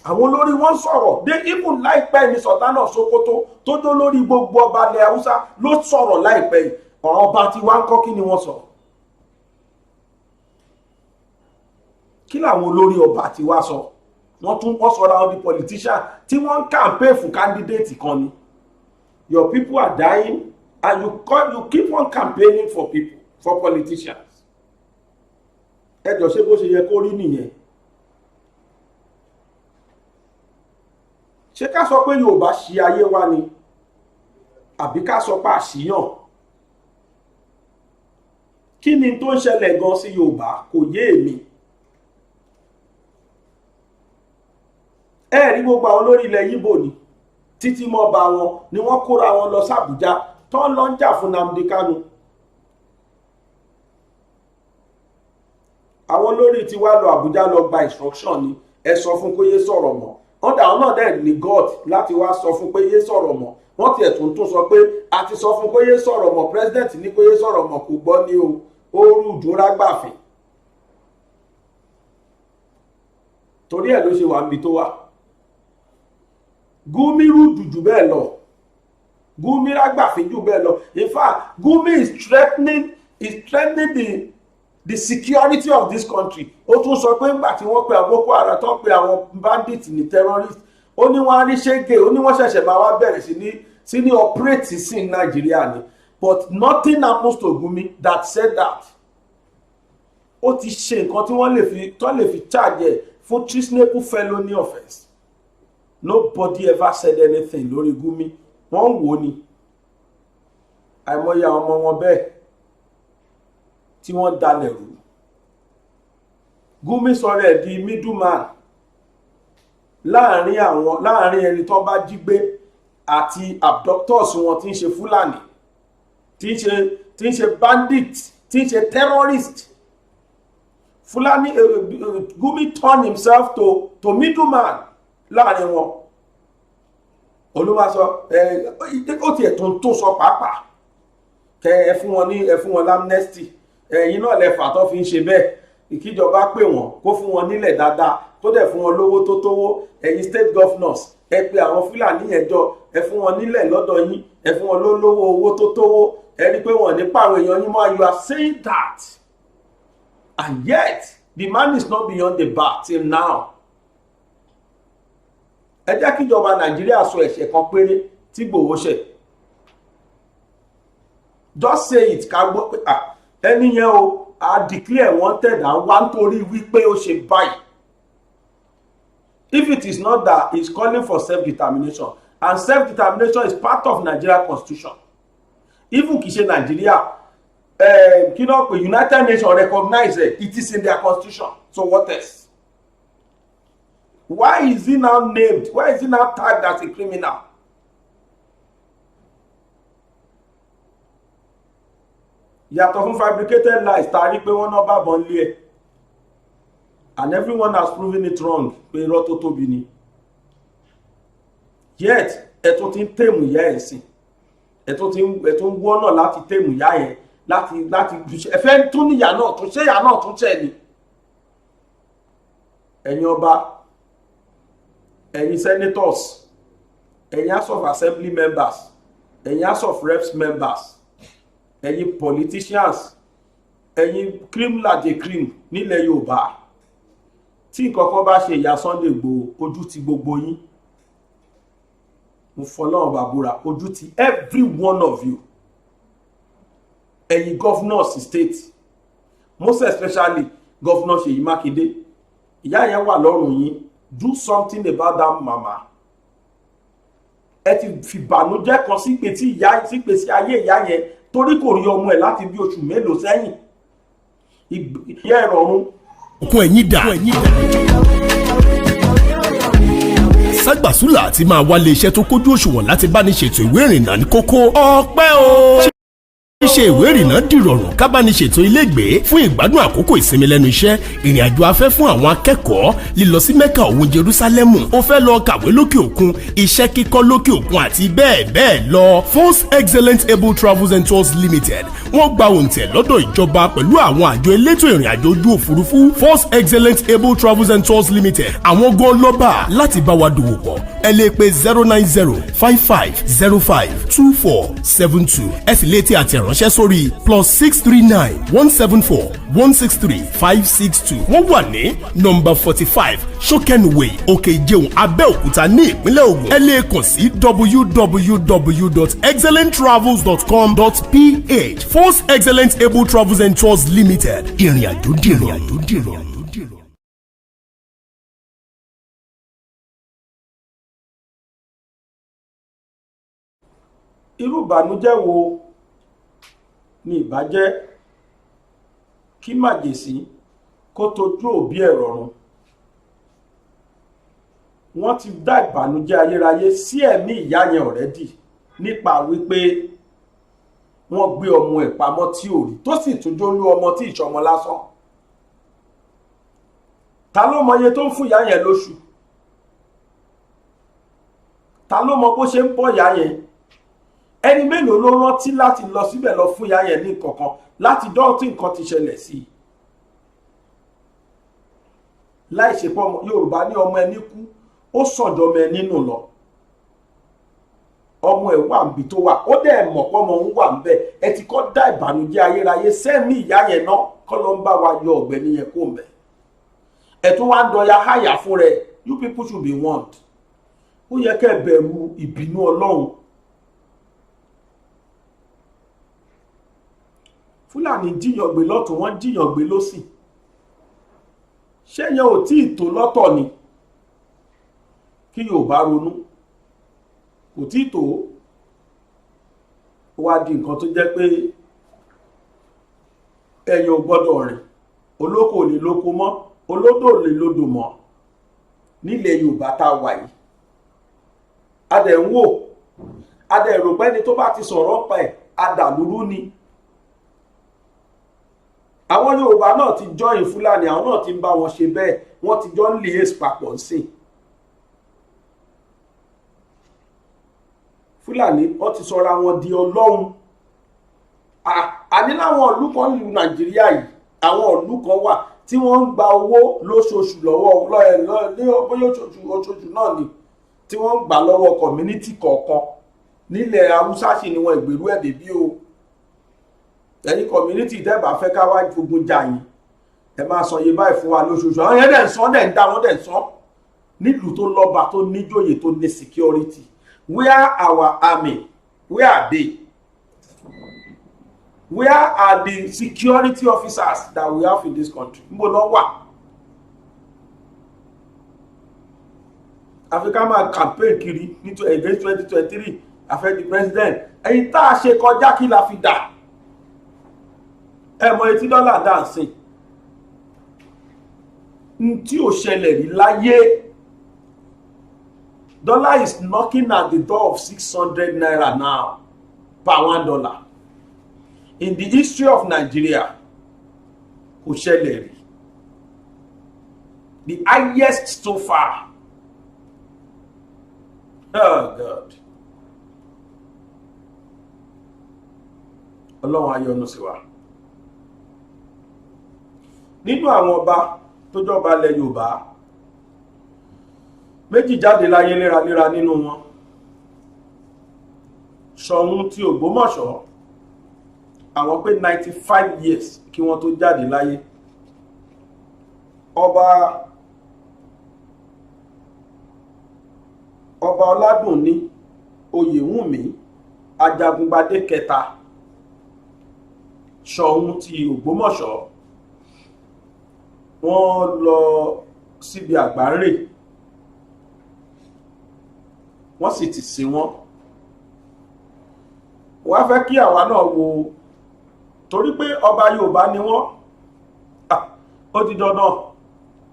àwọn olórí wọn sọ̀rọ̀ dé even láìpẹ́ ní Sultan of Sokoto tó dó lórí gbogbo ọba ilẹ̀ Haúsá ló sọ̀rọ̀ láìpẹ́ yìí ọba tí wá ń kọ́ kí ni wọ́n sọ kí làwọn olórí ọba tí wá sọ wọ́n tún wọ́n sọ̀rọ̀ àwọn di politician tí wọ́n ń campaign fún candidate kan ni your people are dying and you keep on campaigning for people for politicians ẹjọ́ ṣé bó ṣe yẹ kó rí nìyẹn. ṣé ká sọ pé Yorùbá ṣì ayé wa ni àbí ká sọ pé àṣìyàn kí ni tó ń ṣẹlẹ̀ gan sí Yorùbá kò yé èmi ẹ rí gbogbo àwọn olórí ilẹ̀ Yíbò ni títí mọ́ bá wọn ni wọ́n kóra wọn lọ sí Àbújá tó ń lọ ń jà fún Nnamdi Kanu. àwọn olórí ti wá lọ Àbújá lọ gba instruction ni ẹ sọ fún pé yé sọ̀rọ̀ mọ́ wọ́n dà wọn náà dẹ̀ ní God láti wá sọ fún pé yé sọ̀rọ̀ mọ́ wọ́n tiẹ̀ tún sọ pé a ti sọ fún pé yé sọ̀rọ̀ mọ́ president ní pé yé sọ̀rọ̀ mọ́ kò gbọ́ ní o ó rúdú rágbàfẹ́ torí ẹ̀ ló ṣe wà níbi tó wà. Gumi rúdù jù bẹ́ẹ̀ lọ Gumi rágbàfẹ́ jù bẹ́ẹ̀ lọ. In fact, Gumi is threatening the security of this country. Ó tún sọ pé nígbà tí wọ́n pe àwọn Boko Haram tó pe àwọn bandits ní terrorist ó ní wọ́n á rí ṣége ó ní wọ́n ṣẹ̀ṣẹ̀ máa wá bẹ̀rẹ̀ sí ní operate sí Nàìjíríà ni. But nothing happens to Gumi that said that. Ó ti ṣe nǹkan tí wọ́n lè fi charge ẹ̀ fún treasonable felony offence. Nobody ever said anything lórí Gumi. Wọ́n wò ni àìmọye àwọn ọmọ wọn bẹ́ẹ̀ tí wọ́n dalẹ̀ rú. Gumi sọ̀rọ̀ ẹ̀ di middleman láàrin ẹni tó bá jí gbé àti abductors wọn tí ń ṣe Fúlàní tí ń ṣe bandit tí ń ṣe terrorist. Fulani Gumi turned himself to middleman láàrin wọn. Olúwa sọ ó tiẹ̀ tó sọ pàápàá kẹ ẹ fún wọn amnesty ẹ̀yin náà lẹ́fà tó fi ń ṣe bẹ́ẹ̀ ìkíjọba pè wọ́n kó fún wọn nílẹ̀ dáadáa tó dẹ̀ fún wọn lówó tó tówó ẹ̀yin state governors ẹ pé àwọn Fúlàní yẹn jọ ẹ fún wọn nílẹ̀ lọ́dọ̀ yín ẹ fún wọn lówó owó tó tówó ẹ rí pé wọ́n ní pààrọ̀ èèyàn yín mọ́. You are saying that and yet the man is not beyond the bar till now. Ẹ jẹ́ kíjọba Nàìjíríà sọ ẹ̀ṣẹ̀ kan péré tí Ìgbòho ṣẹ̀. Just say it ká gbọ́ pé ẹni yẹn o a declare wanted and wá nítorí wípé ó ṣe báyìí. If it is not that, he is calling for self-determination and self-determination is part of Nigeria constitution. Even kì í ṣe Nigeria kí náà pé United Nations recognize it is in their constitution. So what else? Why is he now named? Why is he now tagged as a criminal? Yàtọ̀ fún fabricated lies tàrí pé wọ́n náà bá bọ́n lé ẹ̀ and everyone has proven it wrong pé irọ́ tó tóbi ni. Yet ẹ̀tún ti ń tèmù ìyá ẹ̀ sìn ẹ̀tún wọ́n náà láti tèmù ìyá yẹn láti ẹ̀fẹ́ tún níyà náà tún ṣé ìyá náà tún ṣẹ̀ ni. Ẹ̀yin ọba, ẹ̀yin senators, ẹ̀yin House of Assembly members, ẹ̀yin House of Reps members, ẹ̀yin politicians, ẹ̀yin cream lajẹ cream nílẹ̀ Yorùbá tí nǹkankan bá ṣe ìyá Sunday Igboho ojú ti gbogbo yín. Mo fọlọ́run bàbúrà ojú ti every one of you. Ẹ̀yin governors state, most especially Governor Ṣèyí Mákindé, ìyá yẹn wà lọ́rùn yín. Do something about that mama. Ẹ ti fìbànújẹ́ kan sí ìgbésí ayé ìyá yẹn torí kò rí ọmọ ẹ̀ láti bí oṣù mélòó sẹ́yìn. Ìyá ìrọ̀rùn. Okun ẹ̀yìn dà. Ságbàsúlà àti máa wálé iṣẹ́ tó kójú òṣùwọ̀n láti bá ní ṣètò ìwé ìrìnnà ní kókó. Ọpẹ́ o. Ṣíṣe ìwé ìrìnnà dìrọ̀rùn ká bá ní ṣètò ilégbèé fún ìgbádùn àkókò ìsinmi lẹ́nu iṣẹ́, ìrìn àjò afẹ́ fún àwọn akẹ́kọ̀ọ́, lílọ sí Mẹ́kà òun Jerúsálẹ́mù, ó fẹ́ lọ kàwé lókè òkun, iṣẹ́ kíkọ́ lókè òkun àti bẹ́ẹ̀ bẹ́ẹ̀ lọ. Force Excellent Able Travels and Tours Limited wọ́n gba òǹtẹ̀ lọ́dọ̀ ìjọba pẹ̀lú àwọn àjọ elétò ìrìn àjò ojú òfurufú. Force Excellent Able Travels and Tours Limited àwọn gan lọ́ba láti bá wa dòwò pọ̀. Ẹ lè pe 09055052472. Ẹ sì lè tí àtẹ̀ránṣẹ́ sórí +639 174 163 562. Wọ́n wà ní nọ́mbà 45 Shokenway Òkè Ìjẹun Abẹ́òkúta ní ìpínlẹ̀ Ògùn. Ẹ lè kàn sí www.excellenttravels.com.ph. Force Excellent Able Travels and Tours Limited. Ìrìn àjò dìrọ̀. Irú ìbànújẹ́ wo ni ìbàjẹ́ kí màjèsí kó tojú òbí ẹ̀ rọrùn? wọ́n ti dá ìbànújẹ́ ayérayé sí ẹ̀mí ìyá yẹn ọ̀rẹ́dì nípa wípé wọ́n gbé ọmọ ẹ̀ pamọ́ tí ò rí tó sì tún jólú ọmọ tí ìṣọmọ lásán. Ta ló mọ iye tó ń fún ìyá yẹn lóṣù? Ta ló mọ bó ṣe ń bọ́ ìyá yẹn? Ẹni mélòó ló rántí láti lọ síbẹ̀ lọ fún ìyá yẹn ní kankan láti dọ́ọ̀tí nǹkan ti ṣẹlẹ̀ sí i? Láì ṣe pọ́ Yorùbá ní ọmọ ẹni kú ó sànjọ ọmọ ẹni nù lọ. Ọmọ ẹ̀ wà níbi tó wà ó dẹ̀ mọ̀ pọ́mọ ń wà níbẹ̀. Ẹ ti kọ́ dá ìbànújẹ́ ayérayé sẹ́mi ìyá yẹn náà kọ́ ló ń bá wa yọ ọ̀gbẹ́ni yẹn kó mbẹ̀. Ẹ tún wá ń dọ̀ya háyà fún rẹ̀. You people should be warned. Ó yẹ kẹ́ bẹ̀rù ìbínú Ọlọ́run. Fúlàní jíyàn gbé lọ́tún wọ́n jíyàn gbé lósì. Ṣé yẹn ò tí ì tó lọ́tọ̀ ni? Kí Yorùbá ronú. Kò tí ì tó. Ó wá di nǹkan tó jẹ́ pé ẹ̀yin ò gbọ́dọ̀ rìn. Olóko ò lè lóko mọ́. Olódò ò lè lódò mọ́. Nílẹ̀ Yorùbá tá a wà yìí. A dẹ̀ ń wò. A dẹ̀ rò pé ẹni tó bá ti sọ̀rọ̀ pa ẹ̀ adàlúrú ni. Àwọn Yorùbá náà ti join Fúlàní, àwọn náà ti ń bá wọn ṣe bẹ́ẹ̀, wọ́n ti jọ ń liaise papọ̀ sí. Fúlàní wọ́n ti sọra wọn di Ọlọ́run. Àní láwọn ìlú kan ní Nàìjíríà yìí, àwọn ìlú kan wà tí wọ́n ń gba owó lóṣooṣù lọ́wọ́ bóyá oṣooṣù náà ni tí wọ́n ń gbà lọ́wọ́ community kọ̀ọ̀kan. Nílẹ̀ Haúsá sì ni wọ́n ìgbèrú ẹ̀ débí o. Ẹ̀yin community tẹ́bà fẹ́ ká wá fogun jà yín ẹ máa san iye báyìí fún wa lóṣooṣù. Àwọn yẹn dẹ̀ ń san dẹ̀ ń dá wọn dẹ̀ ń san. Nílùú tó lọ́ba tó níjòyè tó ní security. Where our army? Where are they? Where are the security officers that we have in this country? Níbo ló wà? Africa máa campaign kiri against 2023 afẹ́ di president. Ẹ̀yin tá a ṣe kọjá kí la fi dà? Ẹ mọ $80 dáǹsìn. Tí ò ṣẹlẹ̀ rí láyé. Dollar is knocking at the door of 600 naira now per $1. In the history of Nigeria, kò ṣẹlẹ̀ rí. The highest so far. Oh God. Ọlọ́run á yọ́nú sí wa. Nínú àwọn ọba tó jọba ilẹ̀ Yorùbá, méjì jáde láyé léraléra nínú wọn. Ṣọ̀ún ti Ògbómọ̀ṣọ́, àwọn pé 95 years kí wọ́n tó jáde láyé. Ọba Ọládùnní Oyèwùnmí Ajagungbadé kẹta, Ṣọ̀ún ti Ògbómọ̀ṣọ́, wọ́n lọ síbi àgbáńrè wọ́n sì ti sin wọ́n. Wọ́n á fẹ́ kí àwa náà wo, torí pé ọba Yorùbá ni wọ́n, ó di dandan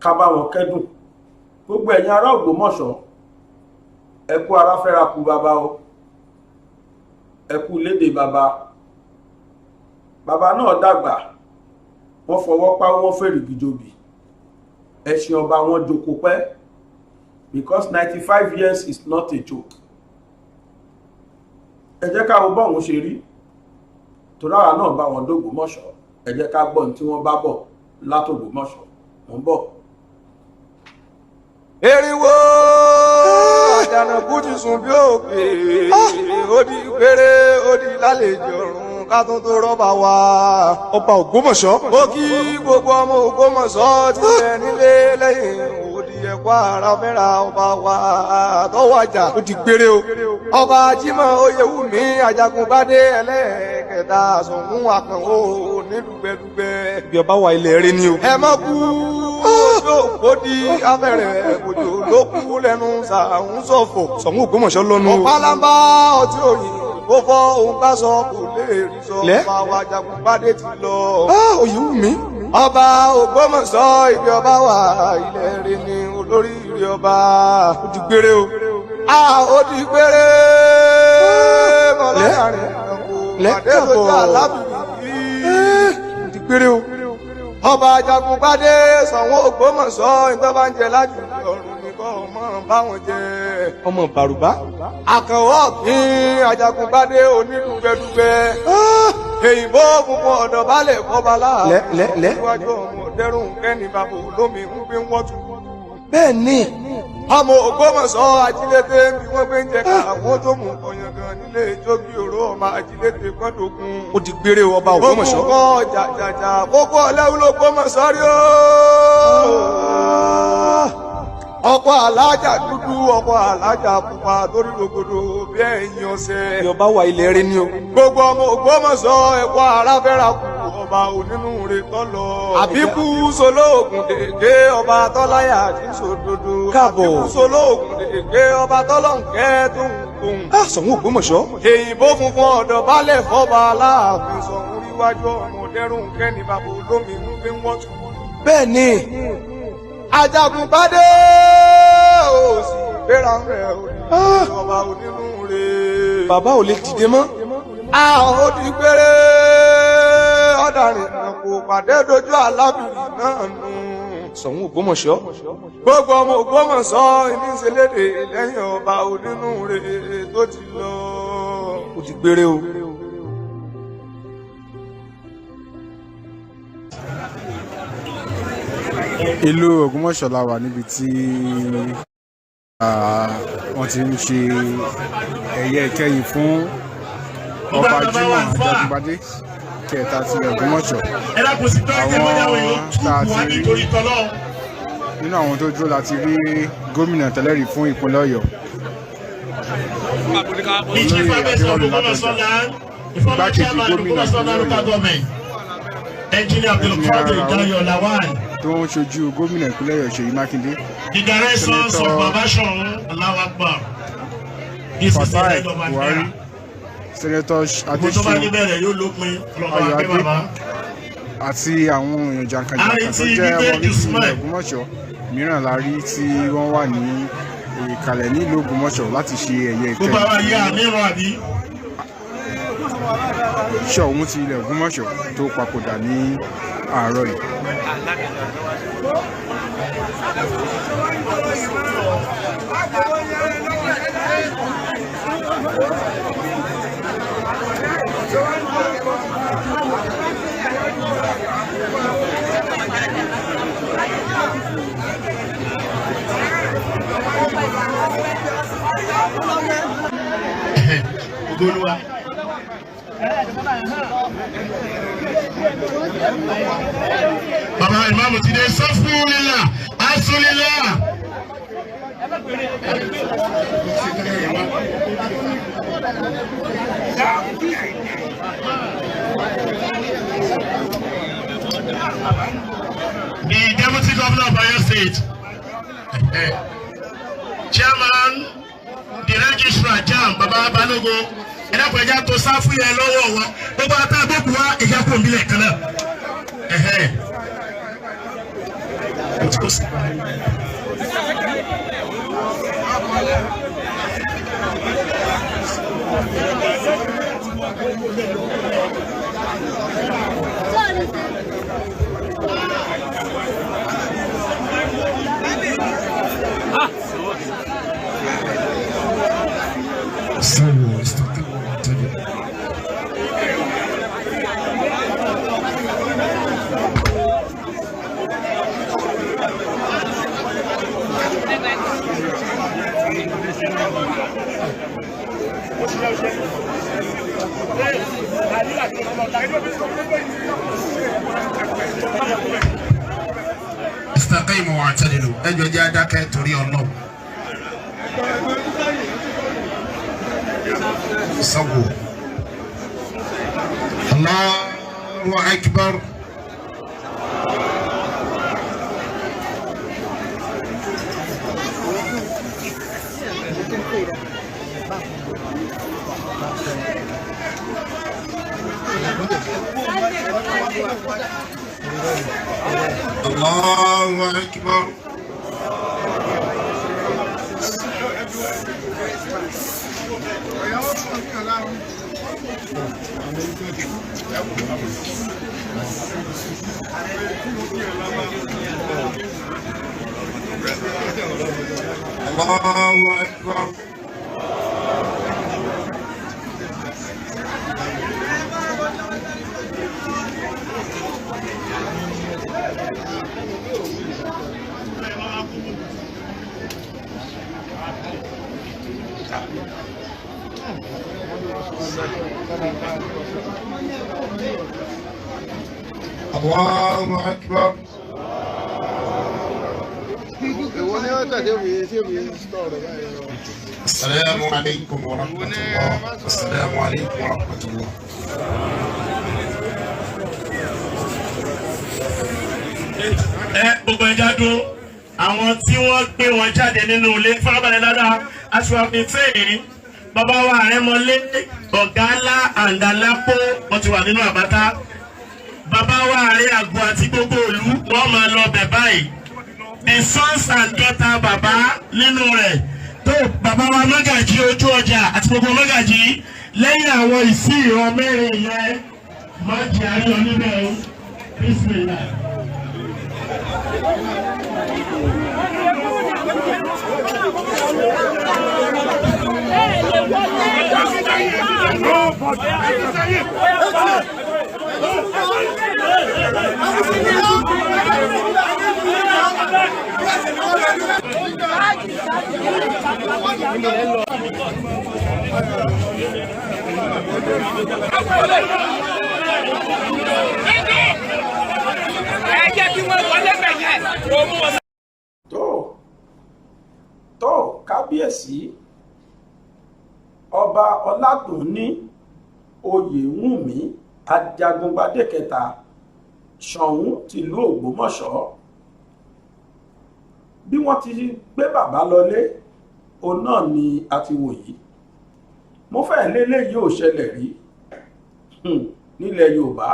ká bá wọn kẹ́dùn. Gbogbo ẹ̀yin ará Ògbómọ̀ṣọ́, ẹ kú ara fẹ́ra kú bàbá o, ẹ kú lédè bàbá. Bàbá náà dàgbà, wọ́n fọwọ́ pa wọ́n fèrè gìjòbì. Ẹṣin ọba wọn jókòó pẹ́, because 95 years is not a joke. Ẹ jẹ́ ká wo bọ́ọ̀hún ṣe rí, torí àwa náà bá wọn dógbómọ̀ṣọ́. Ẹ jẹ́ ká gbọ́ tí wọ́n bá bọ̀ látògbómọ̀ṣọ́. Wọ́n bọ̀. Eriwo àjànàkú ti sùn bí òkè, ó di péré, ó di lálejò ọ̀run ká tó tó rọ́bà wa. Ọba Ògbómọ̀ṣọ́. Ó kí gbogbo ọmọ Ògbómọ̀ṣọ́ ti bẹ nílé lẹ́yìn òdi ẹ̀kọ́ ara fẹ́ra ọba wa tọ́wọ́ àjà. Ó di péré o. Ọba Jímọ̀ Oyèwùmí Ajagungbadé ẹlẹ́ẹ̀kẹta Ṣọ̀ún Àkànó nílùgbẹ́lùgbẹ́. Bí ọba wa ilẹ̀ rẹ ni o. Ẹ má kú ojú òpódì afẹ́rẹ́ òjò ló kú lẹ́nu Ṣàún ṣọ̀fọ̀. Ṣọ̀ún Ògbómọ̀ṣọ́ lọ́nu. Ọ̀pálábá ọtí òyìn ó fọ́ òun bá sọ kò lè rí sọ. Ọba wa Ajagungbadé ti lọ. Oyèwùmí. Ọba Ògbómọ̀ṣọ́ ibi ọba wa ilẹ̀ rẹ ni lórí ìrì ọba ó di gbére o ó di gbére mọ̀láyàrin pàdé lójú alábìrì ó di gbére o ọba Ajagungbádé Ṣàngó Ògbómọ̀ṣọ́ ìjọba ń jẹ lájú ọ̀run nìkan ọmọ báwọn jẹ ọmọ bàrùbá àkànwọ́ ọ̀gbìn Ajagungbádé onídùúgbẹ́dùgbẹ́ èyìnbó funfun ọ̀dọ̀ balẹ̀ fọba láàlẹ́ níwájú ọmọ ọ̀dẹ́rùn kẹ́ni bàbá olómi ń gbé wọ́n tu. bẹ́ẹ̀ ni ọmọ Ògbómọ̀ṣọ́ ajílété bí wọ́n gbé ń jẹ káàkó tó mú ọyàn gan nílé ìjókì òró ọmọ ajílété gbọ́dọ̀gún. ó di gbére ọba Ògbómọ̀ṣọ́. ó kọ́ jàjàjà kókó ọlẹ́wúlò Ògbómọ̀ṣọ́ rí o. ọkọ̀ alájà dúdú ọkọ̀ alájà pupa torí rògbòdò bí ẹ̀yìn ọ̀sẹ̀. ìyọba wà ilẹ̀ rẹ ni o. gbogbo ọmọ Ògbómọ̀ṣọ́ ẹ̀kọ́ aráfẹ́ra kù ọba onínúure tọ́lọ. àbíkú solóògùn dèdè ọba tọ́láyà tí sòdodo. káàbọ̀ àbíkú solóògùn dèdè ọba tọ́lọ́ǹkẹ́ tó ń kóhun. Ṣàngó Ògbómọ̀ṣọ́. èyìnbó funfun ọ̀dọ̀ balẹ̀ fọba aláàfin Ṣàngó níwájú ọmọ ọ̀dẹ́rùn kẹ́ni bàbá olómi ń gbé wọ́n tù. bẹ́ẹ̀ ni Ajagungbádé ò sì gbéra rẹ̀ ọba onínúure. bàbá ò lè dìde mọ́. ó di gbére ọ̀dàrin kò pàdé dojú alábìrì náà nù. Ṣàngó Ògbómọ̀ṣọ́. gbogbo ọmọ Ògbómọ̀ṣọ́ ìníṣẹ́lédè lẹ́yìn ọba onínúure tó ti lọ. ó di gbére o. ìlú Ògbómọ̀ṣọ́ la wà níbi tí wọ́n ti ń ṣe ẹ̀yẹ ìkẹyìn fún ọba Jimoh Ajagungbádé kẹta ti Ògbómọ̀ṣọ́. àwọn tá a ti rí nínú àwọn tó dúró láti rí gómìnà tẹ́lẹ̀rí fún ìpínlẹ̀ Ọ̀yọ́ olóyè Adéwọlú Ládọjà, igbákejì gómìnà ìpínlẹ̀ Ọ̀yọ́ Engineer Abdulkadir Dayo Lawan tó ń ṣojú gómìnà ìpínlẹ̀ Ọ̀yọ́ Ṣèyí Mákindé. The directions of Baba Ṣọ̀ún Allahu Akbar. This is the head of Buhari. Senator Adéṣe Ayọ̀adé àti àwọn èèyàn jàǹkànjàǹkàn tó jẹ́ ọmọ orílẹ̀ Ògbómọ̀ṣọ́ mìíràn la rí tí wọ́n wà ní ìkàlẹ̀ nílùú Ògbómọ̀ṣọ́ láti ṣe ẹ̀yẹ ìkẹyìn. Ṣọ̀ún ti ilẹ̀ Ògbómọ̀ṣọ́ tó papòdà ní àárọ̀ yìí. Ogoluwa. Baba Imamu ti dé sọ́fúnlélà asúnlélà. The Deputy Governor of Oyo State, Chairman, the Registrar Jam, Baba Balogo. Ẹ̀dàpọ̀ ẹja tó sáfù yẹn lọ́wọ́ wọn gbogbo àtàgbẹ́kù wa ẹja kò ń bilẹ̀ kan náà. Istaqimu wa'tadilu. Ẹjọ́ jẹ́ adákẹ́ torí Ọlọ́run. Sawu. Allahu Akbar. Allahu Akbar. Allahu Akbar. Allahu Akbar. Assalamu alaikum wa rahmatullah. Assalamu alaikum wa rahmatullah. Gbogbo ẹja dún àwọn tí wọ́n gbé wọn jáde nínú ilé farabalẹ̀ dáadáa aṣọ àfihàn èrí bàbá wa àrẹmọlé ọ̀gá ńlá àǹdàlápò wọ́n ti wà nínú àbátá bàbá wa àrẹ àgọ́ àti gbogbo ìlú wọ́n máa lọ bẹ̀ báyìí the sons and daughter bàbá nínú rẹ̀ tó bàbá wa mọ́gàjí ojú ọjà àti gbogbo mọ́gàjí lẹ́yìn àwọn ìsí ìran mẹ́rin yẹn máa jẹ́ àríyọ níbẹ̀ o bísímìlà. tó kábíyèsí ọba ọládùnní oyèwùnmí ajagungbadé kẹta ṣọ̀ún tìlú ògbómọ̀ṣọ́ bí wọ́n ti gbé bàbá lọlé òun náà ni a ti wò yìí mo fẹ́ lélẹ̀ yóò ṣẹlẹ̀ rí nílẹ̀ yorùbá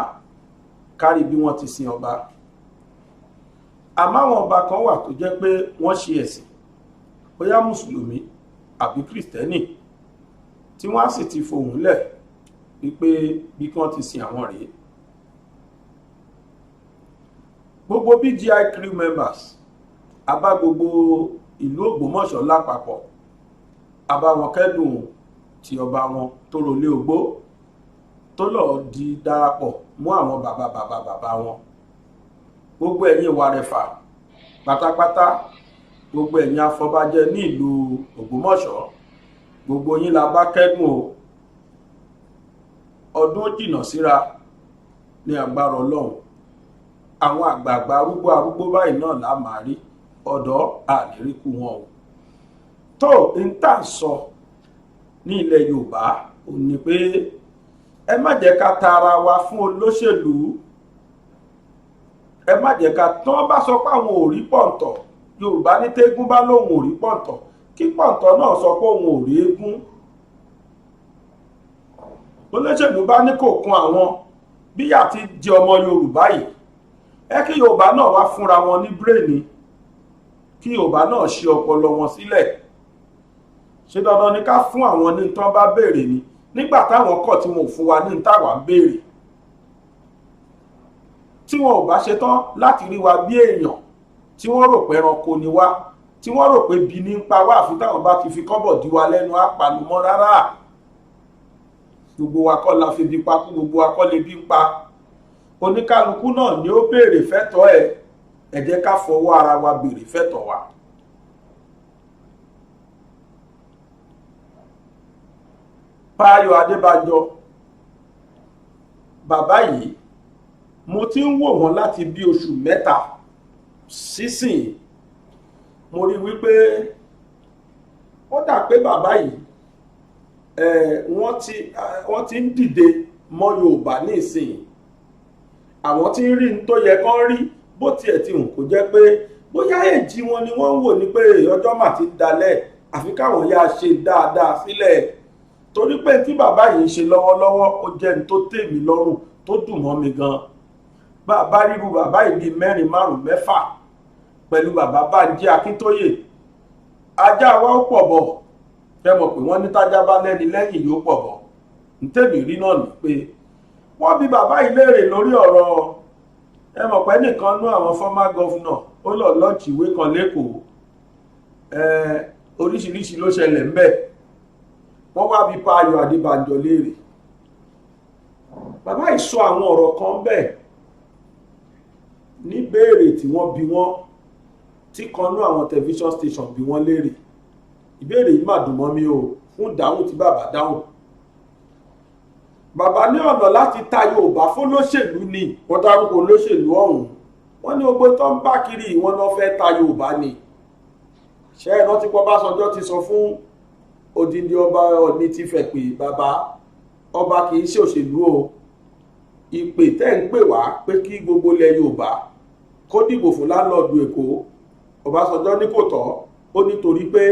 kárí bí wọ́n ti sin ọba àmọ́ àwọn ọba kan wà tó jẹ́ pé wọ́n ṣe ẹ̀sìn bóyá mùsùlùmí àbí kìrìtẹ́nì tí wọ́n á sì ti fohùn lẹ̀ wípé bí wọ́n ti sin àwọn rèé gbogbo BGI crew members abá gbogbo ìlú Ògbómọ̀ṣọ́ lápapọ̀ abá wọn kẹ́dùn tí ọba wọn tó rolé ogbó tó lọ di darapọ̀ mú àwọn bàbá wọn gbogbo ẹ̀yin ìwà rẹ̀fà pátápátá gbogbo ẹ̀yin afọbajẹ ní ìlú Ògbómọ̀ṣọ́ gbogbo yín la bá kẹ́dùn o ọdún jìnnà síra ní agbára Ọlọ́run àwọn àgbààgbà arúgbó báyìí náà la máa rí ọ̀dọ́ àléríkù wọn o tó ń tà sọ ní ilẹ̀ Yorùbá ò ní pé ẹ má jẹ́ ká ta ara wa fún olóṣèlú ẹ má jẹ́ ká tán bá sọ pé àwọn ò rí pọ̀ǹtọ̀ Yorùbá ní tégún bá lóun ò rí pọ̀ǹtọ̀ kí pọ̀ǹtọ̀ náà sọ pé òun ò rí eégún olóṣèlú bá ní kò kún àwọn bíyà ti jẹ ọmọ Yorùbá yìí ẹ kí Yorùbá náà wá fúnra wọn ní bírèèni kí Yorùbá náà ṣe ọpọlọ wọn sílẹ̀ ṣe dandan ni ká fún àwọn ní tán bá béèrè ni nígbà táwọn kọ̀ tí wọn ò fún wa ní táwa ń béèrè tí wọn ò bá ṣe tán láti rí wa bí èèyàn tí wọ́n rò pé ẹranko ni wá tí wọ́n rò pé bí ní ń pa wá àfi táwọn bá ti fi kọ́bọ̀ dí wa lẹ́nu àpàlùmọ́ rárá gbogbo wa kọ́ la fi bí pa kú gbogbo wa kọ́ lè bí ń pa oníkálukú náà ni ó béèrè fẹ́tọ́ ẹ jẹ́ ká fọwọ́ ara wa béèrè fẹ́tọ́ wa. Báyọ̀ Adébánjọ bàbá yìí mo ti ń wò wọ́n láti bí oṣù mẹ́ta sísìn mo rí wípé ó dà pé bàbá yìí wọ́n ti ń dìde mọ́ Yorùbá ní ìsìn àwọn tí ń rí n tó yẹ kán rí bó tiẹ̀ ti hùn kó jẹ́ pé bóyá èjì wọn ni wọ́n ń wò ní pé ọjọ́ mà ti dalẹ̀ àfi káwọn yá ṣe dáadáa sílẹ̀ torí pé tí bàbá yìí ń ṣe lọ́wọ́lọ́wọ́ ó jẹ́ ní tó tẹ́ mi lọ́rùn tó dùn mọ́ mi gan bàbá ríru bàbá yìí bíi 4, 5, 6 pẹ̀lú bàbá Bánjí Akíntóyè ajá wa ó pọ̀ bọ̀ ẹ mọ̀ pé wọ́n ní tájá bá lẹ́ni lẹ́yìn yóò pọ̀ bọ̀ ntẹ́mi rí náà ni pé wọ́n bi bàbá yìí léèrè lórí ọ̀rọ̀ ẹ mọ̀ pé nìkan nú àwọn former governor ó lọ lọ́ọ̀tì ìwé kan lẹ́kọ̀ọ́ oríṣiríṣi ló ṣẹlẹ̀ ńbẹ̀ wọ́n wá bi pa Ayọ̀ Adébánjọ léèrè bàbá yìí sọ àwọn ọ̀rọ̀ kan bẹ́ẹ̀ ní béèrè tí wọ́n bi wọ́n tí kan nú àwọn television station bi wọ́n léèrè ìbéèrè yìí mà dùn mọ́ mi o fún ìdáhùn tí bàbá dáhùn bàbá ní ọ̀nà láti ta Yorùbá fún lóṣèlú ni wọ́n dárúkọ olóṣèlú ọ̀hún wọ́n ní ogbó tó ń bá kiri ìwọ́n náà fẹ́ ta Yorùbá ni ṣé ẹ̀ rántí pé Ọbásanjọ́ ti sọ fún odindi ọba Ọọ̀ni ti fẹ̀ pé bàbá ọba kì í ṣe òṣèlú o ìpè tẹ́ ń pè wá pé kí gbogbo ilẹ̀ Yorùbá kó dìbò fún láńlọ́ọ̀dù Èkó Ọbásanjọ́ ní kò tọ́ ó nítorí pé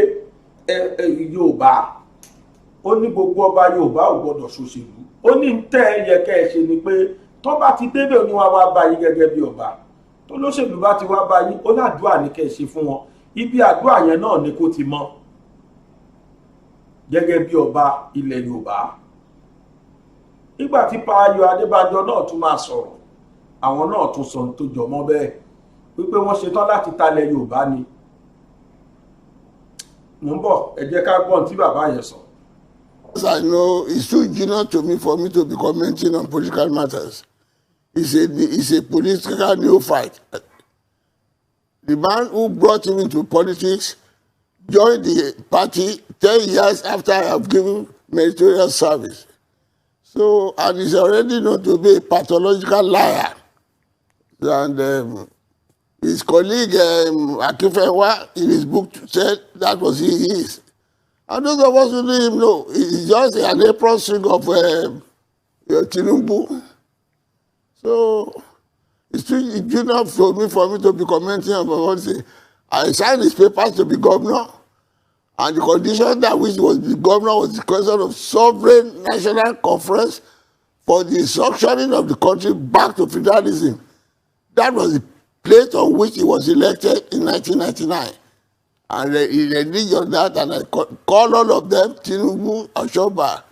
Yorùbá ó ní gbogbo ọba Yorùbá ò gbọdọ̀ ṣòṣèlú ó ní tẹ́ ẹ yẹ kẹ́ ẹ ṣe ni pé tó bá ti débẹ̀ ó ní wá bá yín gẹ́gẹ́ bí ọba tó lóṣèlú bá ti wá bá yín ó ládùúà ní kẹ́ ẹ ṣe fún wọn ibi àdúrà yẹn náà ni kó ti mọ gẹ́gẹ́ bí ọba ilẹ̀ Yorùbá nígbà tí pa Ayọ̀ Adébánjọ náà tún máa sọ̀rọ̀ àwọn náà tún sọ tó jọmọ́ bẹ́ẹ̀ wípé wọ́n ṣetán láti talẹ̀ Yorùbá ni mo ń bọ̀ ẹ jẹ́ ká gbọ́n tí bàbá yẹn sọ. As I know, it's too junior to me for me to be commenting on political matters. It's a political neophyte. The man who brought him into politics joined the party 10 years after I have given meritorious service. So, and he's already known to be a pathological liar. And his colleague Akinfenwa in his book said that was he is. And those of us who know him know he's just an apron string of Tinubu. So it's too junior for me to be commenting on what he say. I signed his papers to be governor, and the condition that which was the governor was the question of sovereign national conference for the suctioning of the country back to federalism. That was the plate on which he was elected in 1999. And he reneged on that, and I called all of them, Tinubu, Ashoba,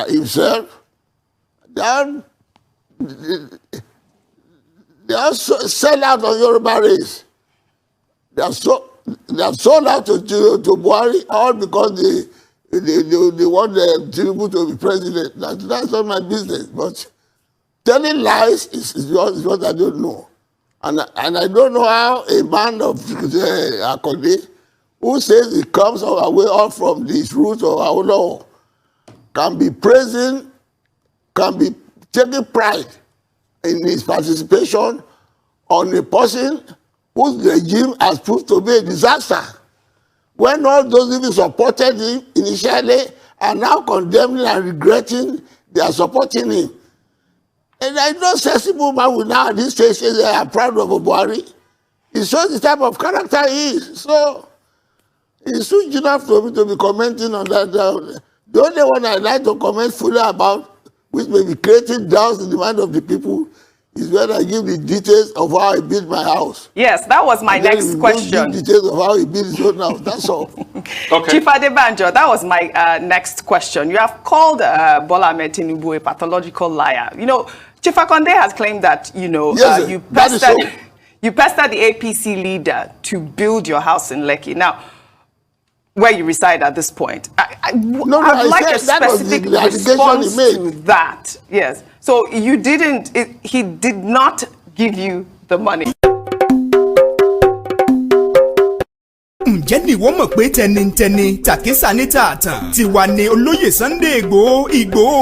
himself. They are sell out on Yoruba race. They have sold out to Buhari, all because they want Tinubu to be president. That's not my business. But telling lies is what I don't know. And I don't know how a man of Akode, who says he comes away all from these roots of our law, can be praising, can be taking pride in his participation on a person whose regime has proved to be a disaster. When all those people supported him initially are now condemning and regretting they are supporting him. And I know sensible man will now at this stage say they are proud of Buhari. It shows the type of character he is. So it's too enough for me to be commenting on that. The only one I like to comment fully about, which may be creating doubts in the mind of the people, is when I give the details of how I built my house. Yes, that was my next question. Give details of how he built his own house. That's all. Okay. Chief Adebanjo, that was my next question. You have called Bola Ahmed Tinubu a pathological liar. You know, Chief Akonde has claimed that, you know, yes, you pestered the APC leader to build your house in Lekki. Now, where you reside at this point, I'd like a specific response to that. Yes. So you didn't, he did not give you the money. ǹjẹ́ ni wọ́n mọ̀ pé tẹnitẹni tàkísà ní tààtàn tiwa ni olóyè Sunday Ìgbòho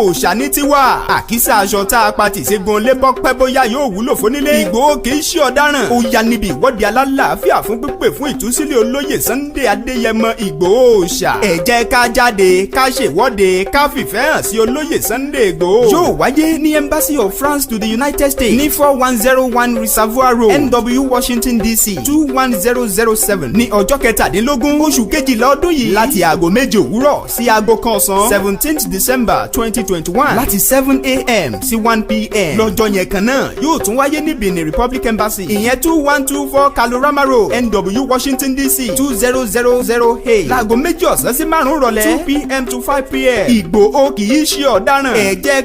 òòṣà ní tiwa àkísà aṣọ tá a pa tìṣègùn lébọ́ pẹ́ bóyá yóò wúlò fónílé Ìgbòho kì í ṣe ọ̀daràn ó ya níbi ìwọ́de alálàáfíà fún pípè fún ìtúsílẹ̀ olóyè Sunday Adéyẹmọ Ìgbòho òòṣà ẹ jẹ́ ká jáde ká ṣèwọ́de ká fìfẹ́ hàn sí olóyè Sunday Ìgbòho yóò wáyé ní Embassy of France to the United States ní 4101 Reservoir Road NW Washington DC 21007 ní ọjọ́ kẹtàdínlógún oṣù kejìlá ọdún yìí láti aago 7 òwúrọ̀ sí aago 1 ọ̀sán 17th December 2021 láti 7 a.m. sí 1 p.m. lọ́jọ́ yẹn kan náà yóò tún wáyé ní Benin Republic Embassy ìyẹn 2124 Kalorama Road NW Washington DC 20008 láago 2 ọ̀sán sí 5 rọ̀lẹ́ 2 p.m. to 5 p.m. Ìgbòho kì í ṣe ọ̀daràn ẹ jẹ́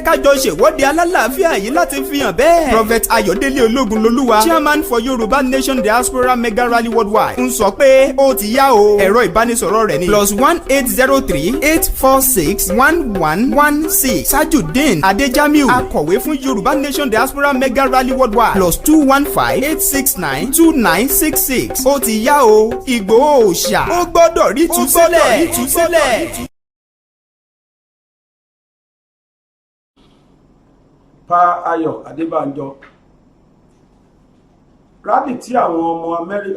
ká jọ ṣèwọ́de alálàáfíà yìí láti fi hàn bẹ́ẹ̀. Prophet Ayọ̀délé Ológunlolúwa Chairman for Yorùbá Nation Diaspora Mega Rally Worldwide ń sọ pé ó ti yá o. Ẹ̀rọ ìbánisọ̀rọ̀ rẹ̀ ni +1803-846-1116 Sajudeen Adejamiu akọ̀wé fún Yorùbá Nation Diaspora Mega Rally Worldwide +215-869-2966. Ó ti yá o. Ìgbòho òòṣà ó gbọ́dọ̀ rí túsílẹ̀. Pa Ayọ̀ Adébánjọ rally tí àwọn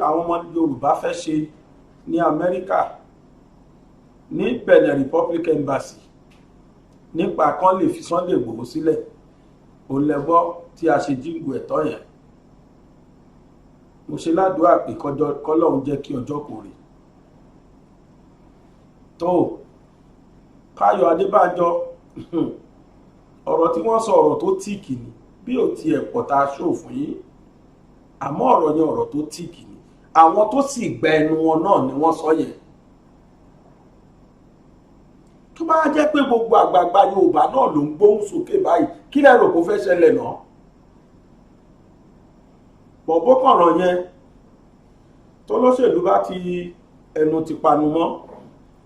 ọmọ Yorùbá fẹ́ ṣe ní Amẹ́ríkà ní Benin Republic Embassy nípa kan lè fi Sunday Igboho sílẹ̀ òun lẹ́gbọ́ tí a ṣe jíǹgù ẹ̀tọ́ yẹn. Mo ṣe ládùúrà pé kọ́lọ́hún jẹ́ kí ọjọ́ kò rí tó. Pa Ayọ̀ Adébánjọ ọ̀rọ̀ tí wọ́n sọ ọ̀rọ̀ tó tíìkì ni bí ò tiẹ̀ pọ̀ tá a ṣó fún yín, àmọ́ ọ̀rọ̀ yẹn ọ̀rọ̀ tó tíìkì ni. Àwọn tó sì gba ẹnu wọn náà ni wọ́n sọ yẹn. Tó bá jẹ́ pé gbogbo àgbààgbà Yorùbá náà ló ń gbóhùn sókè báyìí kí lẹ rò kó fẹ́ ṣẹlẹ̀ náà? Bọ̀bọ́ kọ̀rọ̀ yẹn tó lóṣèlú bá ti ẹnu ti panu mọ́,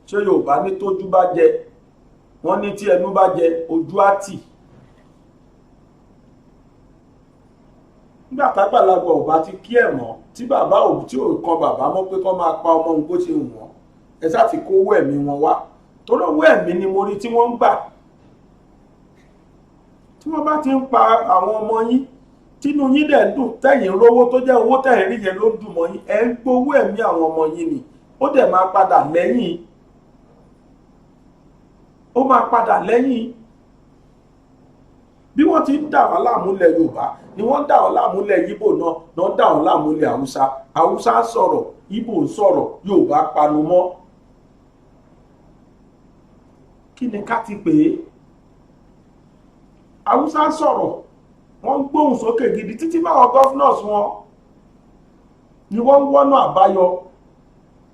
ṣé Yorùbá ní tójú bá jẹ wọ́n ní tí ẹnu bá jẹ ojú á tì. Nígbà tágbàlagbà ò bá ti kí ẹ̀ mọ́ tí bàbá òbí tí ò kan bàbá mọ́ pé kọ́ máa pa ọmọ òun bó ṣe wù wọ́n, ẹ sá ti kó owó ẹ̀mí wọn wá. Torí owó ẹ̀mí ni mo rí tí wọ́n ń gbà. Tí wọ́n bá ti ń pa àwọn ọmọ yín tínú yín dẹ̀ ń dùn tẹ̀yìn rówó tó jẹ́ owó tẹ̀yìn rí yẹn ló ń dùn mọ́ yín, ẹ̀ ń gbowó ẹ̀mí àwọn ọmọ yín ni ó dẹ̀ máa padà lẹ́yìn. Ó máa padà lẹ́yìn. Bí wọ́n ti ń dà wá láàmú ilẹ̀ Yorùbá ni wọ́n ń dà wá láàmú ilẹ̀ Ìgbò náà ń dà wá láàmú ilẹ̀ Haúsá. Haúsá sọ̀rọ̀, Ìgbò ń sọ̀rọ̀, Yorùbá panu mọ́. Kí ni ká ti pè é? Haúsá sọ̀rọ̀, wọ́n ń gbóhùn sókè gidi títí báwọn governors wọn ni wọ́n ń wọ́nà àbáyọ.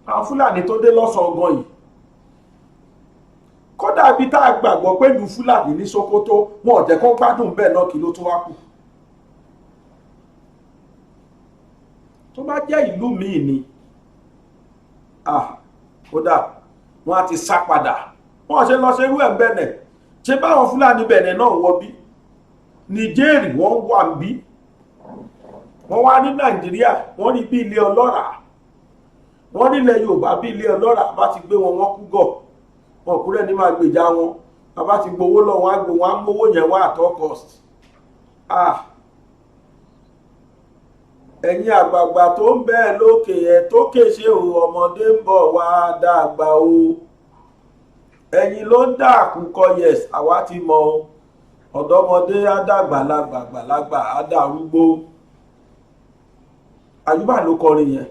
Àwọn Fúlàní tó dé lọ́sàn-án gan yìí, kódà bí tá a gbàgbọ́ pé ìlú Fúlàní ní Sókótó wọn ò jẹ́ kó gbádùn bẹ́ẹ̀ náà kí ló tún wá kù. Tó bá jẹ́ ìlú míì ni kódà wọ́n á ti sá padà. Wọ́n ṣe lọ ṣe irú ẹ̀ Bẹ̀nẹ̀, ṣe báwọn Fúlàní Bẹ̀nẹ̀ náà wọ bí Nìjẹ́rì wọ́n wà ń bí, wọ́n wá ní Nàìjíríà wọ́n rí bí ilé ọlọ́ràá, wọ́n nílẹ̀ Yorùbá bí ilé ọlọ́ràá bá ti gbé wọn wọ́n kú gọ̀, wọn kúrẹ́ ní máa gbèjà wọn, bàbá ti gbowó lọ wọn á gbé wọn á mówó yẹn wá at all cost. Ẹ̀yin àgbààgbà tó ń bẹ́ẹ̀ lókè ẹ̀ tó kéṣe o, ọmọdé ń bọ̀ wá dàgbà o. Ẹ̀yin ló ń dà àkùkọ yes àwa ti mọ̀ o, ọ̀dọ́mọdé á dàgbàlagbà, àgbàlagbà á dàrúgbó. Àyùbá ló kọrin yẹn.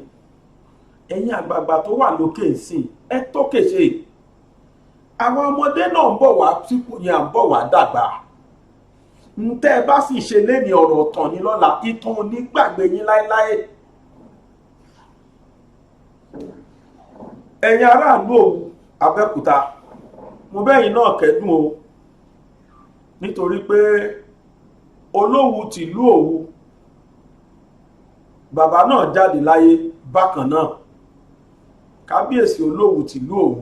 Ẹ̀yin àgbààgbà tó wà lókè ìsìn ẹ tó kéṣe. Àwọn ọmọdé náà ń bọ̀ wá sípò yẹn à ń bọ̀ wá dàgbà. Ntẹ́ ẹ bá sì ṣe léni ọ̀rọ̀ ọ̀tàn ní lọ́la, ìtàn ò ní gbàgbé yín láéláé. Ẹ̀yin aráàlú Òwu Abẹ́òkúta, mo bẹ́yìn náà kẹ́dùn o, nítorí pé Olówu tìlú Òwu bàbá náà jáde láyé bákan náà. Kábíyèsí Olówu tìlú Òwu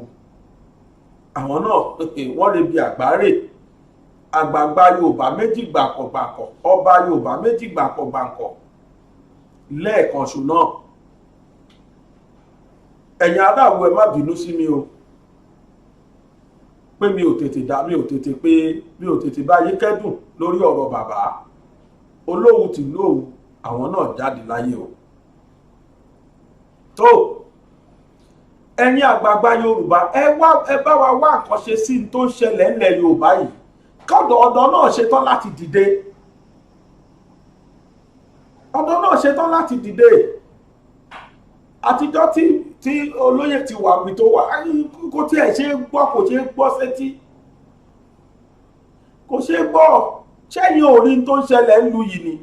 àwọn náà wọ́n lè bi àgbáre. Àgbààgbà Yorùbá méjì gbàkọ̀gbàkọ̀, ọba Yorùbá méjì gbàkọ̀gbàkọ̀ lẹ́ẹ̀kan ṣo náà. Ẹ̀yin aráàlú ẹ má bínú sí mi o pé mi ò tètè bá yín kẹ́dùn lórí ọ̀rọ̀ bàbá. Olówu tìlú Òwu àwọn náà jáde láyé o. Tó ẹ̀yin àgbààgbà Yorùbá ẹ bá wa wá nǹkan ṣe sí tó ń ṣẹlẹ̀ ńlẹ̀ Yorùbá yìí. Kọ́dọ̀ ọ̀dọ́ náà ṣetán láti dìde. Ọ̀dọ́ náà ṣetán láti dìde. àtijọ́ tí olóyè ti wà mí tó wà kò tí ẹ̀ ṣe gbọ́ kò ṣe gbọ́ sétí kò ṣe gbọ́ ṣẹ́yìn orí tó ń ṣẹlẹ̀ ń lu yìí ni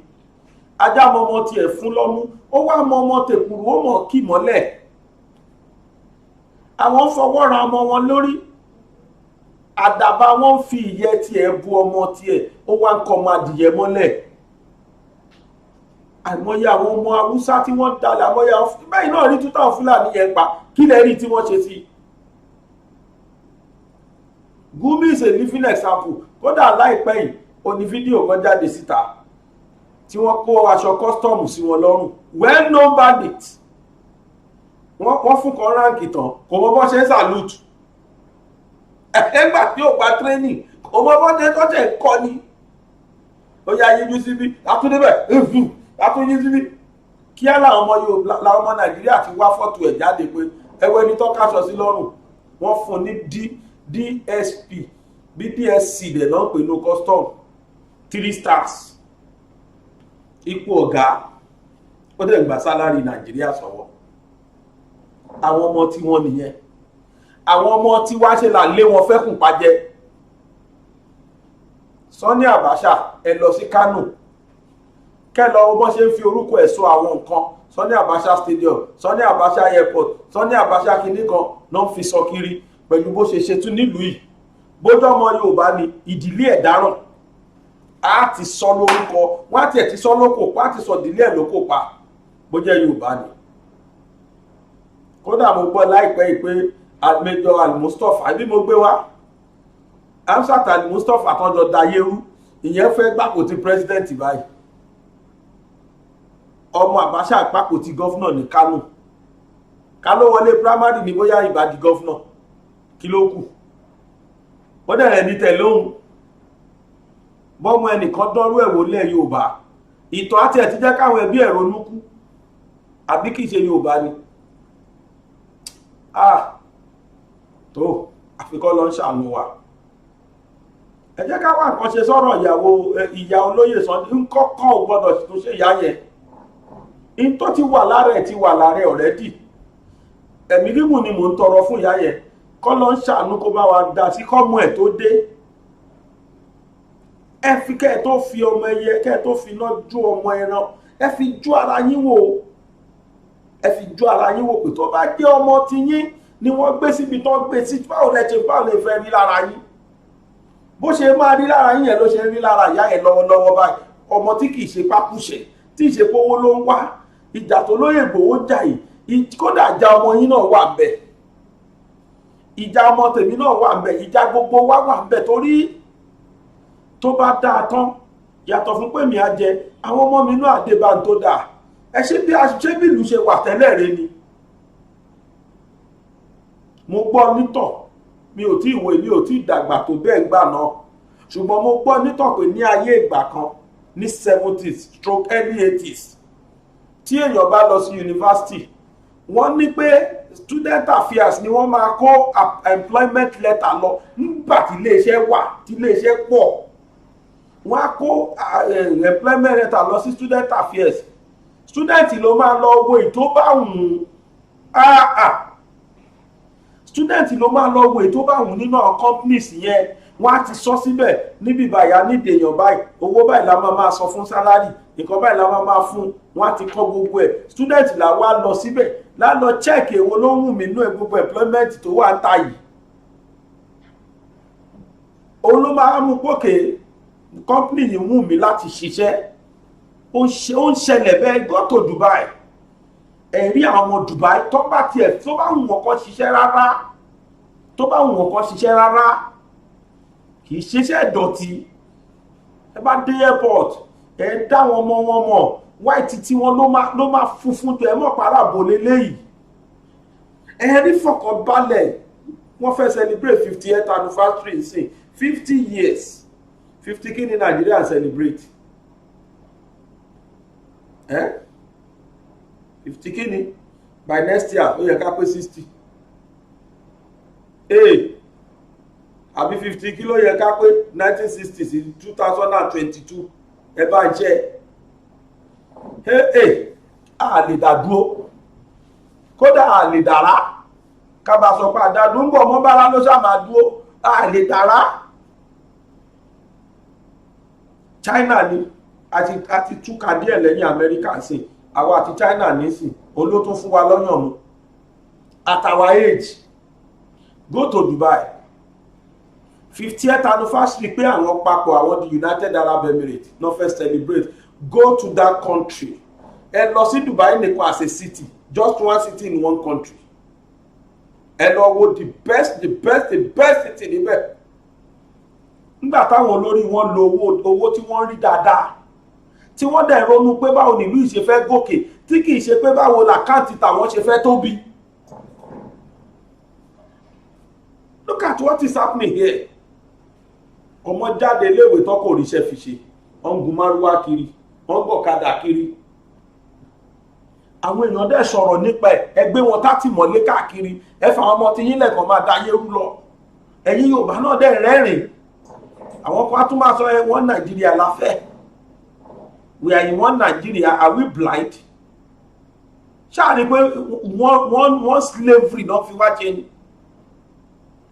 ajá mọmọ tiẹ̀ fún lọ́mú ó wá mọmọ tèkùrú ó mọ̀ kì mọ́lẹ̀ àwọn fọwọ́ ra ọmọ wọn lórí àdàbà wọn fi ìyẹ́ tiẹ̀ bu ọmọ tiẹ̀ ó wá ń kọ́ ọmọ adìyẹ mọ́lẹ̀ àìmọye àwọn ọmọ haúsá tí wọ́n dalẹ̀ àmọye báyìí náà rí tútà fúlàní yẹn pa kí lẹ rí tí wọ́n ṣe sí. Gumi is a living example kódà láìpẹ́ yìí ó ní fídíò kan jáde síta tí wọ́n kó aṣọ kọ́sítọ́ọ̀mù sí wọn lọ́rùn well known bandit wọ́n fún kan ránkì tán kò mọ bọ́ ṣe ń salute ẹgbà tí ó gba training kò mọ bọ́ ṣe tọ́jà ń kọ́ ni ó yá yíjú síbí látúndébẹ̀ látúnyí síbí kí á làwọn ọmọ Nàìjíríà ti wá fọ́tò ẹ̀ jáde pé ẹwẹ́ ní tọ́kaṣọ sí lọ́rùn wọ́n fún ní DSP BDSC dẹ̀ náà pè ní custom 3 stars ipò ọ̀gá ó dẹ̀ gba sálárì Nàìjíríà sọ̀wọ́ àwọn ọmọ tí wọ́n nìyẹn àwọn ọmọ tí wá ṣe là lé wọn fẹ́kùn pàjẹ́ Sani Abacha ẹ lọ sí Kano kẹlọ ọmọ ṣe ń fi orúkọ ẹ̀ sọ àwọn nǹkan Sani Abacha stadium Sani Abacha airport Sani Abacha kìíní kan náà fi sọ kiri pẹ̀lú bó ṣe ṣe tún nílùú yìí bójú ọmọ Yorùbá ni ìdílé ẹ̀ dáràn á ti sọ lórúkọ wọ́n á tiẹ̀ ti sọ lóko wọ́n á ti sọ ìdílé ẹ̀ lóko pa bó jẹ́ Yorùbá ni. Kódà mo gbọ́ láìpẹ́ yìí pé Major Al-Mustapha àbí mo gbé wá Hamzat Al-Mustapha àtọ́jọ́ dayérú ìyẹn fẹ́ gbàpò ti president báyìí ọmọ Abacha àpapọ̀ ti gọ́fúnà ní Kano Kano wọlé primary ní bóyá ìbàdí gọ́fúnà kí ló kù ó dẹ̀rẹ̀ ní tẹ̀lóhun bọ́mọ ẹnìkan dọ́rú ẹ̀wò lẹ̀ Yorùbá ìtàn àti ẹ̀ ti jẹ́ káwọn ẹbí ẹ̀ ronú kú àbí kìí ṣe Yorùbá ni tó àfikọ́ lọ ń ṣàánú wa ẹ jẹ́ ká wá nǹkan ṣe sọ́rọ̀ ìyá olóyè Sunday ń kọ́kọ́ ò gbọ́dọ̀ tó ṣe ìyá yẹn in tó ti wà lára ẹ̀ ti wà lára ẹ̀ ọ̀rẹ́dì ẹ̀mí gígùn ni mò ń tọrọ fún ìyá yẹn kọ́ lọ ń ṣàánú kó bá wa dá sí kọ́mú ẹ̀ tó dé ẹ fi kẹ́ ẹ tó fi ọmọ ẹyẹ kẹ́ ẹ tó fi iná jó ọmọ ẹran ẹ fi jó ara yín wò ẹ fi jó ara yín wò pé tó bá jẹ́ ọmọ ti yín ni wọ́n gbé síbi tó gbé sí báwo lẹ fẹ́ rí lára yín bó ṣe máa rí lára yín yẹn ló ṣe rí lára ìyá yẹn lọ́wọ́lọ́wọ́ báyìí ọmọ tí kìí ṣe pápúṣẹ̀ tí ìṣe pówó ló ń wá ìjà tó lóyè Ìgbòho jà yìí kódà ìjà ọmọ yín náà wà ńbẹ̀ ìjà ọmọ tèmi náà wà ńbẹ̀ ìjà gbogbo wa wà ńbẹ̀ torí tó bá dáa tán yàtọ̀ fún pé mi á jẹ àwọn ọmọ mi náà àdébà tó dáa ẹ ṣe bí ìlú ṣe wà tẹ́lẹ̀ rẹ ni mo gbọ́ nítọ̀ mi ò tí ìwé mi ò tí ìdàgbà tó bẹ́ẹ̀ gbà náà ṣùgbọ́n mo gbọ́ nítọ̀ pé ní ayé ìgbà kan ní 70s stroke early 80s tí èèyàn bá lọ sí yunifásitì wọ́n ní pé student affairs ni wọ́n máa kó employment letter lọ nígbà tí iléeṣẹ́ wà tí iléeṣẹ́ pọ̀ wọ́n á kó employment letter lọ sí student affairs student ló máa lọ wo ètò bá wùn student ló máa lọ wo ètò bá wùn nínú àwọn companies yẹn wọ́n á ti sọ síbẹ̀ níbi bàyà nídìí èèyàn báyìí owó báyìí la máa sọ fún sálárì nǹkan báyìí la máa fún wọ́n á ti kọ́ gbogbo ẹ̀ student là wá lọ síbẹ̀ lálọ check èwo ló wù mí nínú gbogbo employment tó wà ń ta yìí òun ló máa mú pókè company yìí wù mí láti ṣiṣẹ́ ó ń ṣẹlẹ̀ bẹ́ẹ̀ go to Dubai ẹ̀rí àwọn ọmọ Dubai tó bá wù wọ́n kọ́ ṣiṣẹ́ rárá kì í ṣiṣẹ́ ìdọ̀tí ẹ bá dé airport ẹ dá wọn mọ wọn mọ white tí wọn ló máa funfun tó ẹ mọ̀ parabo lélẹ́yìí ẹ rí fọkànbalẹ̀ wọ́n fẹ́ celebrate 50th anniversary sí 50 years 50 kí ni Nigeria celebrate 50 kí ni by next year ó yẹ ká pé 60 àbí 50 kí ló yẹ ká pé 1960 sí 2022 ẹ bá jẹ́ a lè dá dúró kódà a lè dára ká bá sọ pé àdádúró ń bọ̀ mọ́ bára ló ṣáà máa dúró a lè dára. China ni àti túkà díẹ̀ lẹ́yìn Amẹ́ríkà sí àwa àti China nísìn olótún fún wa lọ́yàn mu at our age. Go to Dubai 50th anniversary pé àwọn papọ̀ àwọn the United Arab Emirates no first celebrate. Go to that country ẹ lọ sí Dubai nìkan as a city, just one city in one country. Ẹ lọ wo the best city níbẹ̀. Nígbà táwọn olórí wọn lo owó tí wọ́n rí dáadáa tí wọ́n dẹ̀ ronú pé báwo nílùú yìí ṣe fẹ́ gòkè tí kìí ṣe pé báwo làkáǹtì tàwọn ṣe fẹ́ tóbi. Look at what is happening here. Ọmọ jáde léèwé tó kò ríṣẹ́ fi ṣe wọ́n gun márúwá kiri wọ́n gbọ̀kadà kiri. Àwọn èèyàn dẹ̀ sọ̀rọ̀ nípa ẹgbẹ́ wọn tátì mọ́lé káàkiri ẹfà ọmọ tí yín lẹ́kọ̀ọ́ máa dáyé rú lọ. Ẹ̀yin Yorùbá náà dẹ̀ rẹ́rìn. Àwọn kan tún máa sọ wọ́n Nàìjíríà la fẹ́. We are in one Nigeria, are we blind? Ṣáà rí pé wọ́n slavery náà fi wá jẹ ni.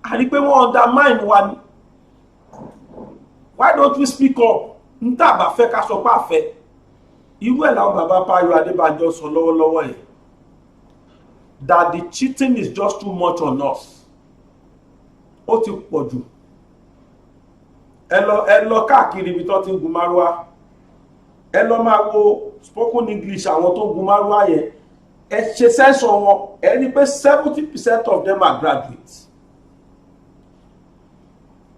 A rí pé wọ́n undermine wa ni. Why don't we speak up? N tá bá fẹ́ ká sọ pé a fẹ́. Irú ẹ̀ làwọn bàbá Fáyọ̀ Adébánjọ sọ lọ́wọ́lọ́wọ́ yẹn. That the cheating is just too much on us. Ó ti pọ̀ jù. Ẹ lọ káàkiri ibi tó ti ń gun márúwá. Ẹ lọ máa wo spoken English àwọn tó ń gun márúwá yẹn. Ẹ ṣe sẹ́sọ̀ wọn. Ẹ ní pé 70% of them are graduates.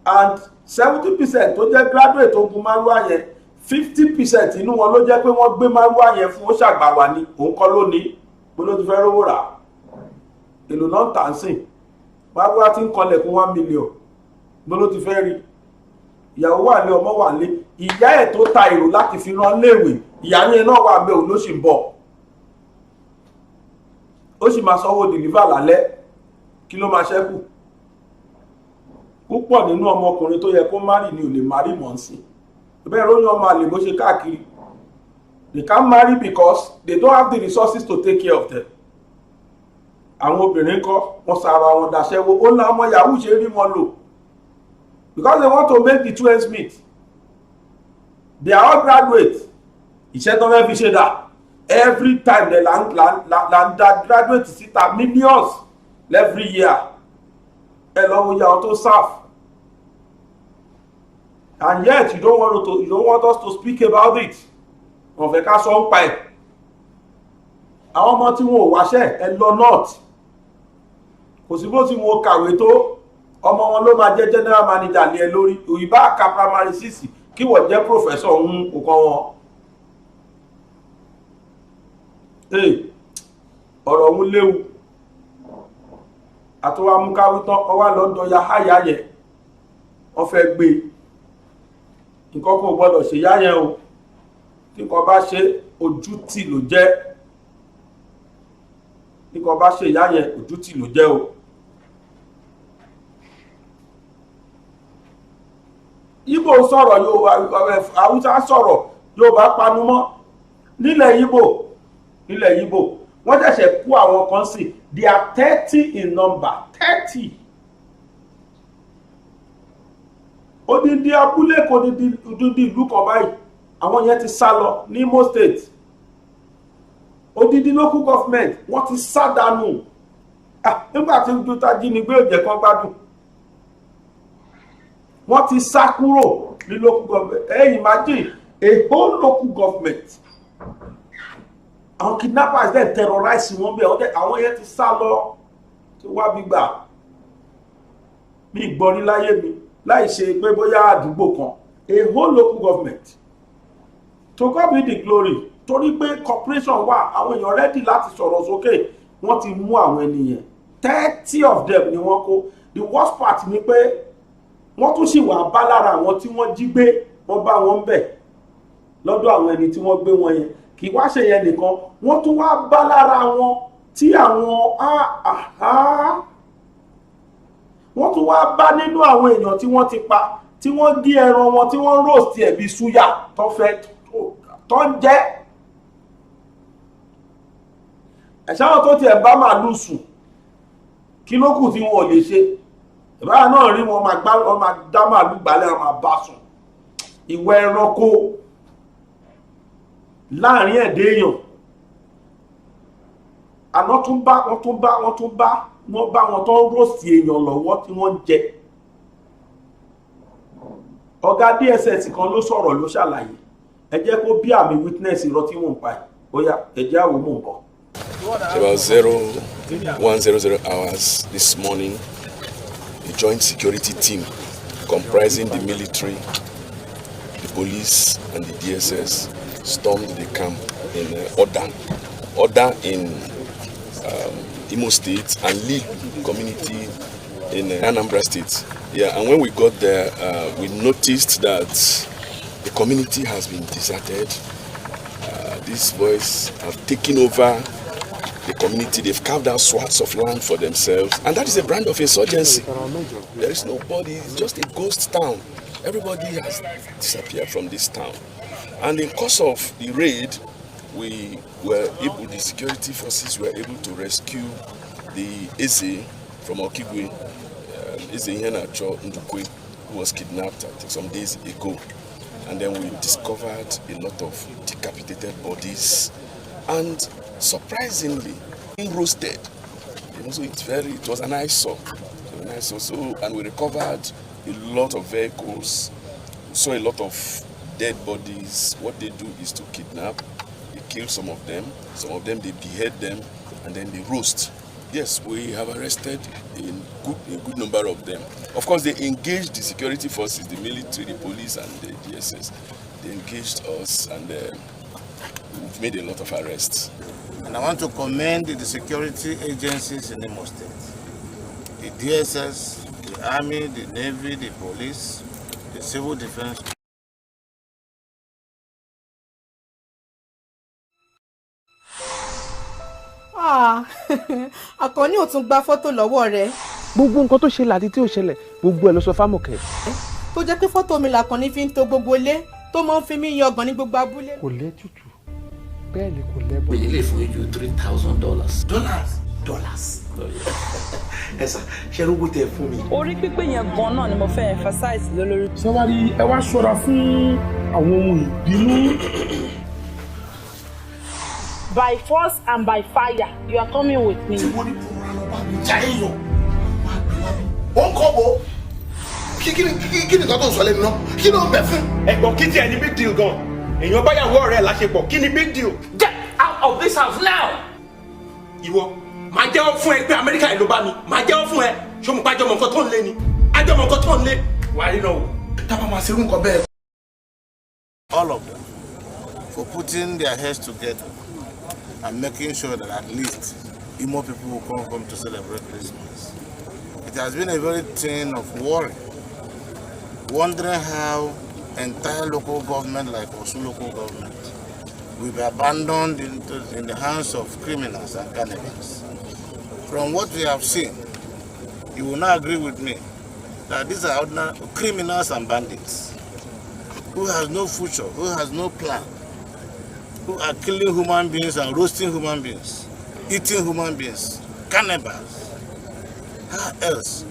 And 70% tó jẹ́ graduate tó gun márúwá yẹn 50% inú wọn ló jẹ́ pé wọ́n gbé márúwá yẹn fún ó ṣàgbàwà ní òun kọ́ lónìí bó ló ti fẹ́ rówó rà èlò náà ń tà ń sìn márúwá ti ń kọlẹ̀ fún 1 million bó ló ti fẹ́ rí ìyàwó wà ní ọmọ wà ní ìyá ẹ̀ tó ta èrò láti fi rán léèwé ìyá yẹn náà wà bẹ́ẹ̀ òun ló sì ń bọ̀ ó sì máa sanwó deliver lálẹ́ kí ló máa ṣẹ́kù púpọ̀ nínú ọmọkùnrin tó yẹ kó márì ni ò lè márì mọ́ sí bẹ́ẹ̀ ló ní ọmọ àlè bó ṣe káàkiri. They can't marry because they don't have the resources to take care of them. Àwọn obìnrin kọ́ wọ́n sára wọn dàṣẹ́wó ó ná ọmọ yahoo ṣe rí wọn lò because they want to make the two ends meet. They are all graduates. Iṣẹ́ tó fẹ́ fi ṣe dà every time they land graduate síta millions every year. Ẹ lọ wo ìyàwó tó serve. And yet you don't want us to speak about it. Wọ́n fẹ́ ká sọ ń pa ẹ̀. Àwọn ọmọ tí wọn ò wáṣẹ́ ẹ lọ north. Kò sí bó tí wọn kàwé tó ọmọ wọn ló máa jẹ́ general manager ní ẹ lórí. Òyìnbá ka primary 6 kí wọ́n jẹ́ professor ń kọ̀ọ̀kan wọn. Ọ̀rọ̀ ọ̀hún léwu. Àtọwà mú káwí tán ọwá lọ́dọ̀ ya háyà yẹ. Wọ́n fẹ́ gbé. Nǹkan kò gbọ́dọ̀ ṣe yá yẹn o. Tí nǹkan bá ṣe ojú tì ló jẹ́. Tí nǹkan bá ṣe yá yẹn ojú tì ló jẹ́ o. Ìgbò sọ̀rọ̀ Haúsá sọ̀rọ̀ Yorùbá panumọ́ nílẹ̀ Ìgbò wọ́n ṣẹ̀ṣẹ̀ kú àwọn kan sí they are 30 in number 30. Odindi abúlé kò dídí ìlú kan báyìí àwọn yẹn ti sá lọ ní Imo State. Odindi local government wọ́n ti sá dànù nígbà tí ojú tají ni gbé òjẹ̀ kan gbádùn wọ́n ti sá kúrò ní local government. Imagine a whole local government àwọn kidnappers dem terrorize wọn bẹ́ẹ̀ àwọn yẹn ti sá lọ tí wá gbígbà ní ìgbọ́rí láyé mi láì ṣe pé bóyá àdúgbò kan a whole local government. To God be the glory torí pé corporation wà àwọn èèyàn ready láti sọ̀rọ̀ sókè wọ́n ti mú àwọn ènìyàn 30 of them ni wọ́n kó. The worst part ni pé wọ́n tún sì wà bá lára àwọn tí wọ́n jí gbé wọ́n bá wọn bẹ̀ lọ́dọ̀ àwọn ẹni tí wọ́n gbé wọn yẹn kì í wá ṣe yẹn nìkan wọ́n tún wá bá lára wọn tí àwọn wọ́n tún wá bá nínú àwọn èèyàn tí wọ́n ti pa tí wọ́n gé ẹran wọn tí wọ́n roast ẹ̀ bí súyà tó ń jẹ. ẹ̀ṣáwọn tó tiẹ̀ bá màálù sùn kí ló kù tí wọn ò lè ṣe ìbára náà rí wọn máa dá màálù gbálẹ̀ wọn máa bá sùn ìwà ẹranko láàrin ẹ̀dẹ́ èèyàn àná wọ́n bá wọn tó ń rọ́ọ̀sì èèyàn lọ́wọ́ tí wọ́n ń jẹ ọ̀gá DSS kan ló sọ̀rọ̀ ló ṣàlàyé ẹ jẹ́ kó bí àmì witness irọ́ tí wọ́n ń pa ẹ̀ ó yá ẹ̀jẹ̀ àwọn mò ń bọ̀. About 0100 hours this morning, a joint security team comprising the military, the police, and the DSS stormed the camp in Oda in Imo State and Lee community in Anambra State. Yeah, and when we got there, we noticed that the community has been deserted. These boys have taken over the community. They've carved out swaths of land for themselves, and that is a brand of insurgency. There is nobody, it's just a ghost town. Everybody has disappeared from this town. And in course of the raid, the security forces were able to rescue the Eze from Okigwe, Eze Iheanacho Ndukwe, who was kidnapped I think some days ago. And then we discovered a lot of decapitated bodies and surprisingly roasted. So it was an eyesore. And we recovered a lot of vehicles. We saw a lot of dead bodies. What they do is to kidnap. They kill some of them they behead them, and then they roast. Yes, we have arrested a good number of them. Of course, they engaged the security forces, the military, the police, and the DSS. They engaged us, and we've made a lot of arrests. And I want to commend the security agencies in Imo State. The DSS, the Army, the Navy, the police, the Civil Defense. Àkànní ò tún gba fọ́tò lọ́wọ́ rẹ̀. Gbogbo nǹkan tó ṣẹlẹ̀ àti tí ò ṣẹlẹ̀ gbogbo ẹ̀ ló sọ fámọ̀kẹ́. Tó jẹ́ pé fọ́tò mi làkànní fi ń to gbogbo ilé tó máa ń fi mí yangàn ní gbogbo abúlé. Kò lẹ́tùtù bẹ́ẹ̀ ni kò lẹ́bọ̀. We lè fún you $3,000. Dollars. Ẹ sà ṣe ló tẹ fún mi. Orí pípé yẹn gan náà ni mo fẹ́ emphasize lórí. Ṣé ẹ wá ṣọ́ra fún àwọn ohun ìbínú. By force and by fire, you are coming with me. Ó ń kọ́ bo. Kí ni nǹkan tó ń sọ lẹ́nu náà? Kí ló ń bẹ̀ fún? Ẹ̀gbọ́n kí tiẹ̀ ní big deal gan. Èèyàn báyàwó ọ̀rẹ́ láṣepọ̀ kí ni big deal? Get out of this house now! Ìwọ, màá jẹ́wọ́ fún ẹ pé Amẹ́ríkà yìí ló bá mi. Màá jẹ́wọ́ fún ẹ. Ṣé mo pa àjọmọ̀ nǹkan tó ń lé ni? Àjọmọ̀ nǹkan tó ń lé. Wàá rí náà wò. Tábà máa ṣerú nǹkan bẹ́ẹ̀. All of them for putting their heads together and making sure that at least Imo people will come home to celebrate Christmas. It has been a very thing of worry, wondering how entire local government like Osun local government will be abandoned in the hands of criminals and cannibals. From what we have seen, you will not agree with me that these are ordinary criminals and bandits who has no future, who has no plan, who are killing human beings and roasting human beings, eating human beings, cannibals. How else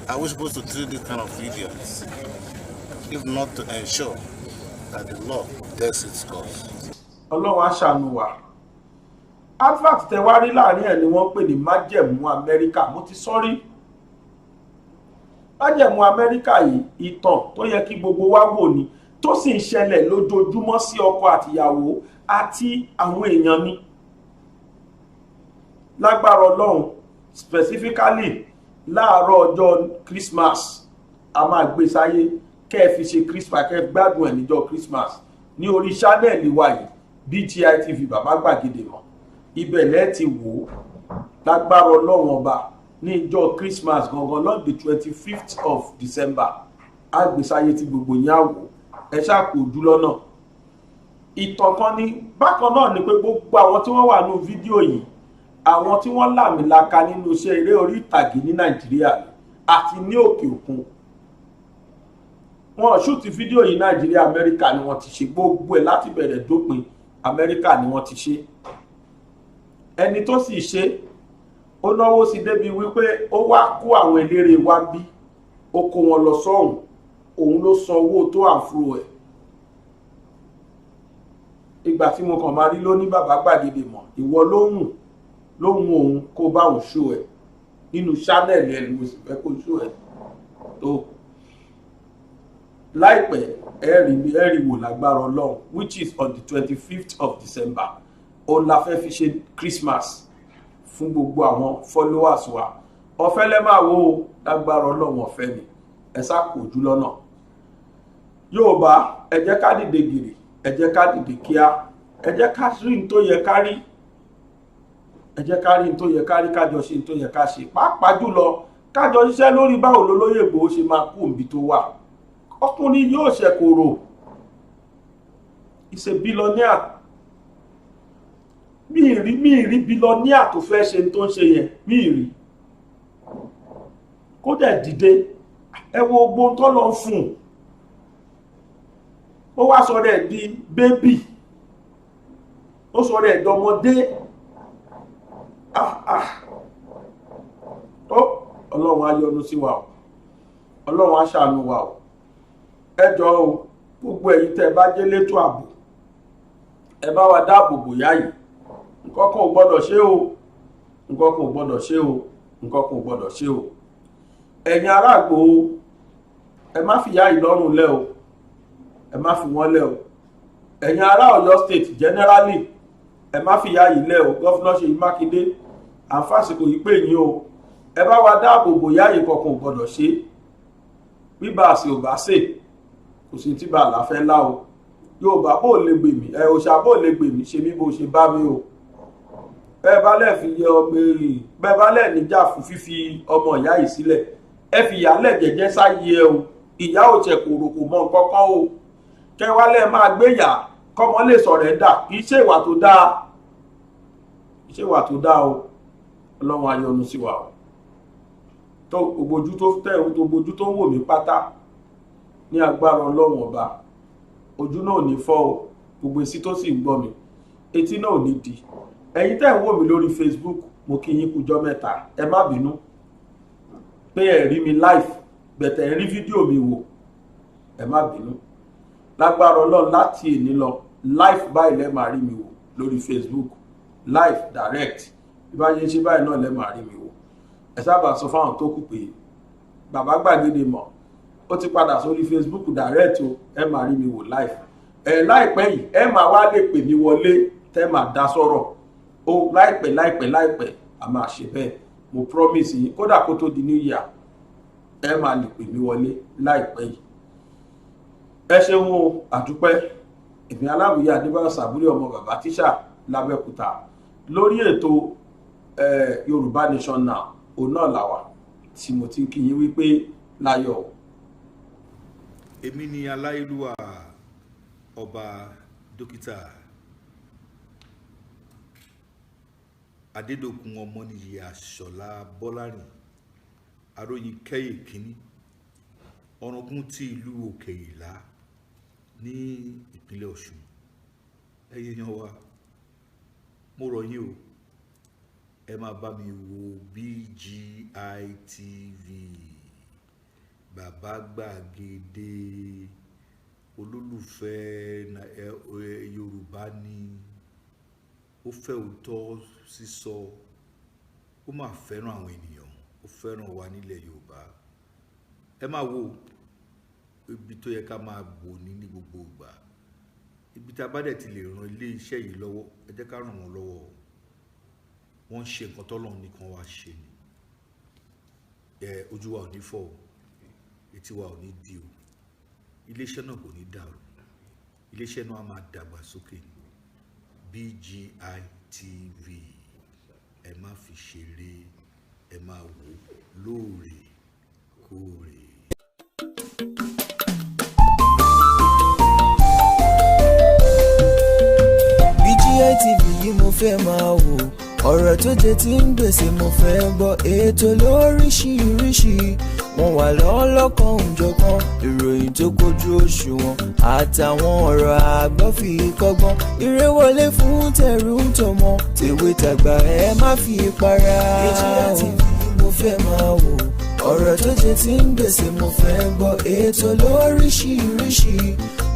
are we supposed to treat this kind of idiots if not to ensure that the law does its course? Ọlọ́run á ṣàánú wa. Advert tẹ wá rí láàrin ẹ̀ ni wọ́n pè ní májẹ̀mú Amẹ́ríkà. Mo ti sọ́rí. Májẹ̀mú Amẹ́ríkà yìí ìtàn tó yẹ kí gbogbo wa wò ni tó sì ń ṣẹlẹ̀ lójoojúmọ́ sí ọkọ àtìyàwó àti àwọn èèyàn ni. Lágbára Ọlọ́run specifically láàárọ̀ ọjọ́ Christmas a máa gbé sáyé kẹ́ fi ṣe Christmas kẹ́ gbádùn ẹ̀ níjọ́ Christmas ní orí channel wa yìí BGI TV Bàbá Gbàgede mọ̀ ibẹ̀ lẹ́ ti wò lágbára Ọlọ́run ọba ní ìjọ́ Christmas gangan lọ́n the 25th of December a gbé sáyé tí gbogbo yín á wò ẹ ṣáà kò dúró náà. Ìtàn kan ní bákan náà ni pé gbogbo àwọn tí wọ́n wà nínú fídíò yìí àwọn tí wọ́n làmìlaka nínú iṣẹ́ eré orí ìtàgé ní Nàìjíríà àti ní òkè òkun. Wọ́n ṣúùtì fídíò yìí Nàìjíríà Amẹ́ríkà ni wọ́n ti ṣe gbogbo ẹ̀ láti bẹ̀rẹ̀ dópin Amẹ́ríkà ni wọ́n ti ṣe. ẹni tó sì ṣe ó náwó sí débi wípé ó wá kó àwọn eléré wá bí ó kó wọn lọ sọ́hùn òun ló san owó tó àǹfúrò ẹ̀. ìgbà tí mo kàn máa rí ló ní bàbá gbàgede mọ̀ ìwọ lóhùn òun kó bá òun ṣó ẹ̀ nínú channel ẹ̀ ni mo sì fẹ́ kó ṣó ẹ̀ tó láìpẹ́ ẹ̀rì wò lágbára Ọlọ́run which is on the 25th of December òun la fẹ́ fi ṣe Christmas fún gbogbo àwọn followers wa ọ̀fẹ́ lẹ́ máa wo lágbára Ọlọ́run ọ̀fẹ́ ni ẹ sá kò jù lọ́nà. Yorùbá ẹ jẹ́ ká dìde gìrì ẹ jẹ́ ká dìde kíá ẹ jẹ́ ká rí n tó yẹ ká rí ẹ jẹ́ ká rí n tó yẹ ká rí kájọ ṣe n tó yẹ ká ṣe pàápàá jùlọ kájọ ṣiṣẹ́ lórí báwo lolóyè Ìgbòho ṣe máa kú òǹbí tó wà ọkùnrin yóò ṣẹ̀kòrò is a billionaire mi rí billionaire tó fẹ́ ṣe tó ń ṣe yẹn mi rí kó dẹ̀ dìde ẹ wo gbogbo tó lọ fún ó wá sọ rẹ̀ di bébì ó sọ rẹ̀ dọmọdé Ọlọ́run á yọ́nú sí wa o Ọlọ́run á ṣàánú wa o ẹ jọ̀ọ́ o gbogbo ẹ̀yin tẹ́ bá jẹ́ létò ààbò ẹ bá wa dáàbò bò yá yìí nǹkan kan ò gbọ́dọ̀ ṣe o nǹkan kan ò gbọ́dọ̀ ṣe o nǹkan kan ò gbọ́dọ̀ ṣe o ẹ̀yin ará Ìgbòho ẹ má fi yá yìí lọ́rùn lẹ́ o ẹ má fi wọ́n lẹ́ o ẹ̀yin ará Ọ̀yọ́ state generally ẹ má fi yá yìí lẹ́ o gọ́fúnà Ṣèyí Mákindé àǹfààsìkò yìí pè yín o ẹ bá wa dáàbò bò yá yìí kankan ò gbọ́dọ̀ ṣe bíbá àṣẹ ò bá ṣe kò sí tí bàálà fẹ́ lá o Yorùbá bó lè gbè mí òòṣà bó lè gbè mí ṣe mí bó ṣe bá mi o bẹ́ẹ̀ bá lẹ̀ fi yẹ ọmọ èrè bẹ́ẹ̀ bá lẹ̀ níjà fún fífi ọmọ ìyá yìí sílẹ̀ ẹ fi ìyálẹ̀ jẹ́jẹ́ sáyé ẹ o ìyá ò tẹ̀ kòrò kò mọ nǹkan kan o kẹwàálẹ̀ máa gbéyà kọ́mọ lè sọ̀rọ̀ ẹ̀ dà kì í ṣe ìwà tó dáa kì í ṣe ìwà tó dáa o Ọlọ́run á yọ́nú sí wa o tó ògbójú tó tẹ̀ ò tó gbójú tó ń wò mí pátá ní agbára Ọlọ́run ọba ojú náà ò ní fọ́ o gbogbo etí tó sì ń gbọ́ mi etí náà ò ní di ẹ̀yin tẹ́ ń wò mí lórí Facebook mo kí yín kújọ́ mẹ́ta ẹ má bínú pé ẹ rí mi live bẹ̀tẹ̀ ẹ rí fídíò mi wò ẹ má bínú lágbára Ọlọ́run láti èní lọ live báyìí lẹ́ máa rí mi wò lórí Facebook live direct bí bá yẹn ṣe báyìí náà lẹ́ máa rí mi wò ẹ sábà sọ fáwọn tó kù pé bàbá gbàgede mọ̀ ó ti padà sórí Facebook direct o ẹ máa rí mi wò live láìpẹ́ yìí ẹ máa wá lè pè mí wọlé tẹ́ máa dá sọ̀rọ̀ ó láìpẹ́ a máa ṣe bẹ́ẹ̀ mo promise yín kódà kó tó di new year ẹ máa lè pè mí wọlé láìpẹ́ yìí ẹ ṣeun o àdúpẹ́ èmi Aláwìyé Adébáyọ̀ Sàbúrì ọmọ bàbá tíṣà lábẹ́òkúta lórí ètò Yorùbá Nation Now òun náà làwà tí mo ti ń kí yín wípé láyọ̀. èmi ni aláìlúwà ọba dókítà Adédòkun Ọmọnìyí Àṣọlá Bọ́lárìn aróyin kẹ́yè kínní ọ̀ràngún ti ìlú Òkè Ìlá ní ìpínlẹ̀ Ọ̀ṣun ẹ̀yin yan wa mo rọ̀ yín o ẹ máa bá mi wo BGI TV bàbá gbàgede olólùfẹ́ Yorùbá ni ó fẹ́ òótọ́ sísọ ó máa fẹ́ràn àwọn ènìyàn ó fẹ́ràn wa nílẹ̀ Yorùbá ẹ máa wo ibi tó yẹ ká máa bò ní gbogbo ìgbà ibi tá a bá dẹ̀ ti lè ran ilé iṣẹ́ yìí lọ́wọ́ ẹ jẹ́ ká ràn wọ́n lọ́wọ́ wọ́n ń ṣe nǹkan tọ́lọ́run nìkan wá ṣe ni ojú wa ò ní fọ́ o etí wa ò ní di o iléeṣẹ́ náà kò ní dàrú iléeṣẹ́ náà á máa dàgbà sókè ni BGI TV ẹ má fi ṣeré ẹ máa wò lóòrèkóòrè. BGI TV yìí mo fẹ́ máa wò ọ̀rọ̀ tó jẹ ti ń gbèsè mo fẹ́ gbọ́ ètò lóríṣiríṣi wọ́n wà lọ́lọ́kan òjọ̀kan ìròyìn tó kojú òṣùwọ̀n àtàwọn ọ̀rọ̀ àgbọ́ fi kọ́gbọ́n eré wọlé fún tẹ̀rù ń tọmọ tèwe tàgbà ẹ má fi para. BGI TV mo fẹ́ máa wò ọ̀rọ̀ tó jẹ ti ń gbèsè mo fẹ́ gbọ́ ètò lóríṣiríṣi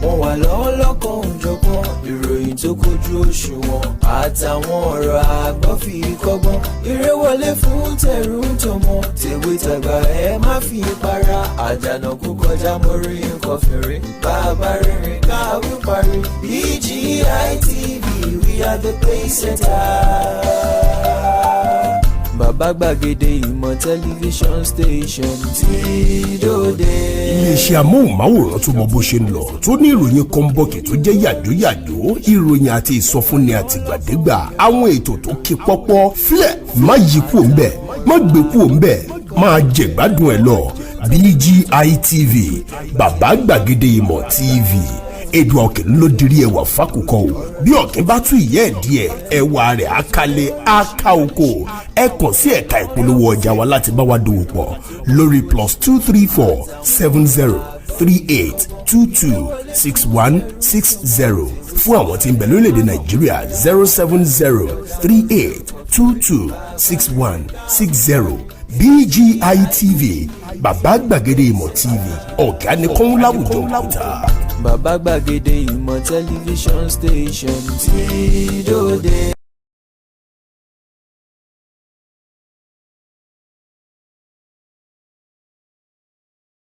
wọ́n wà lọ́lọ́kan òjọ̀kan ìròyìn tó kojú òṣùwọ̀n àtàwọn ọ̀rọ̀ àgbọ́ fi kọ́gbọ́n eré wọlé fún tẹ̀rù ń tọmọ tèwe tàgbà ẹ má fi para àdànà kú kọjá mórí nǹkan fèrè bàbá rìnrìn káwí parí BGI TV we are the pace setter. Bàbá gbàgede ìmọ̀ tẹlifíṣọ̀n station tí dòde. iléeṣẹ́ amóhùnmáwòrán tó mọ bó ṣe ń lọ tó ní ìròyìn kọ́ńbọ̀kì tó jẹ́ yàjóyàjó ìròyìn àti ìsọfúnni àtìgbàdégbà àwọn ètò tó ké pọ́pọ́ flẹ̀ má yí kúò ń bẹ̀ má gbé kúò ń bẹ̀ máa jẹ̀gbádùn ẹ̀ lọ BGI TV bàbá gbàgede ìmọ̀ TV èdè ọ̀kìn ló dirí ẹwà fákòkò o bí ọ̀kìn bá tún ìyẹ́ ẹ̀ díẹ̀ ẹwà rẹ̀ àkàlẹ̀ àkà oko ẹ kàn sí ẹ̀ka ìpolówó ọjà wa láti bá wa dòwò pọ̀ lórí +234 70 38 22 61 60 fún àwọn tí ń bẹ lórílẹ̀‐èdè Nàìjíríà 070 38 22 61 60 BGI TV bàbá gbàgede ìmọ̀ TV ọ̀gá ni kọ́ń láwùjọ òkúta. Bàbá gbàgede ìmọ̀ tẹlifíṣọ̀n station tí dòde.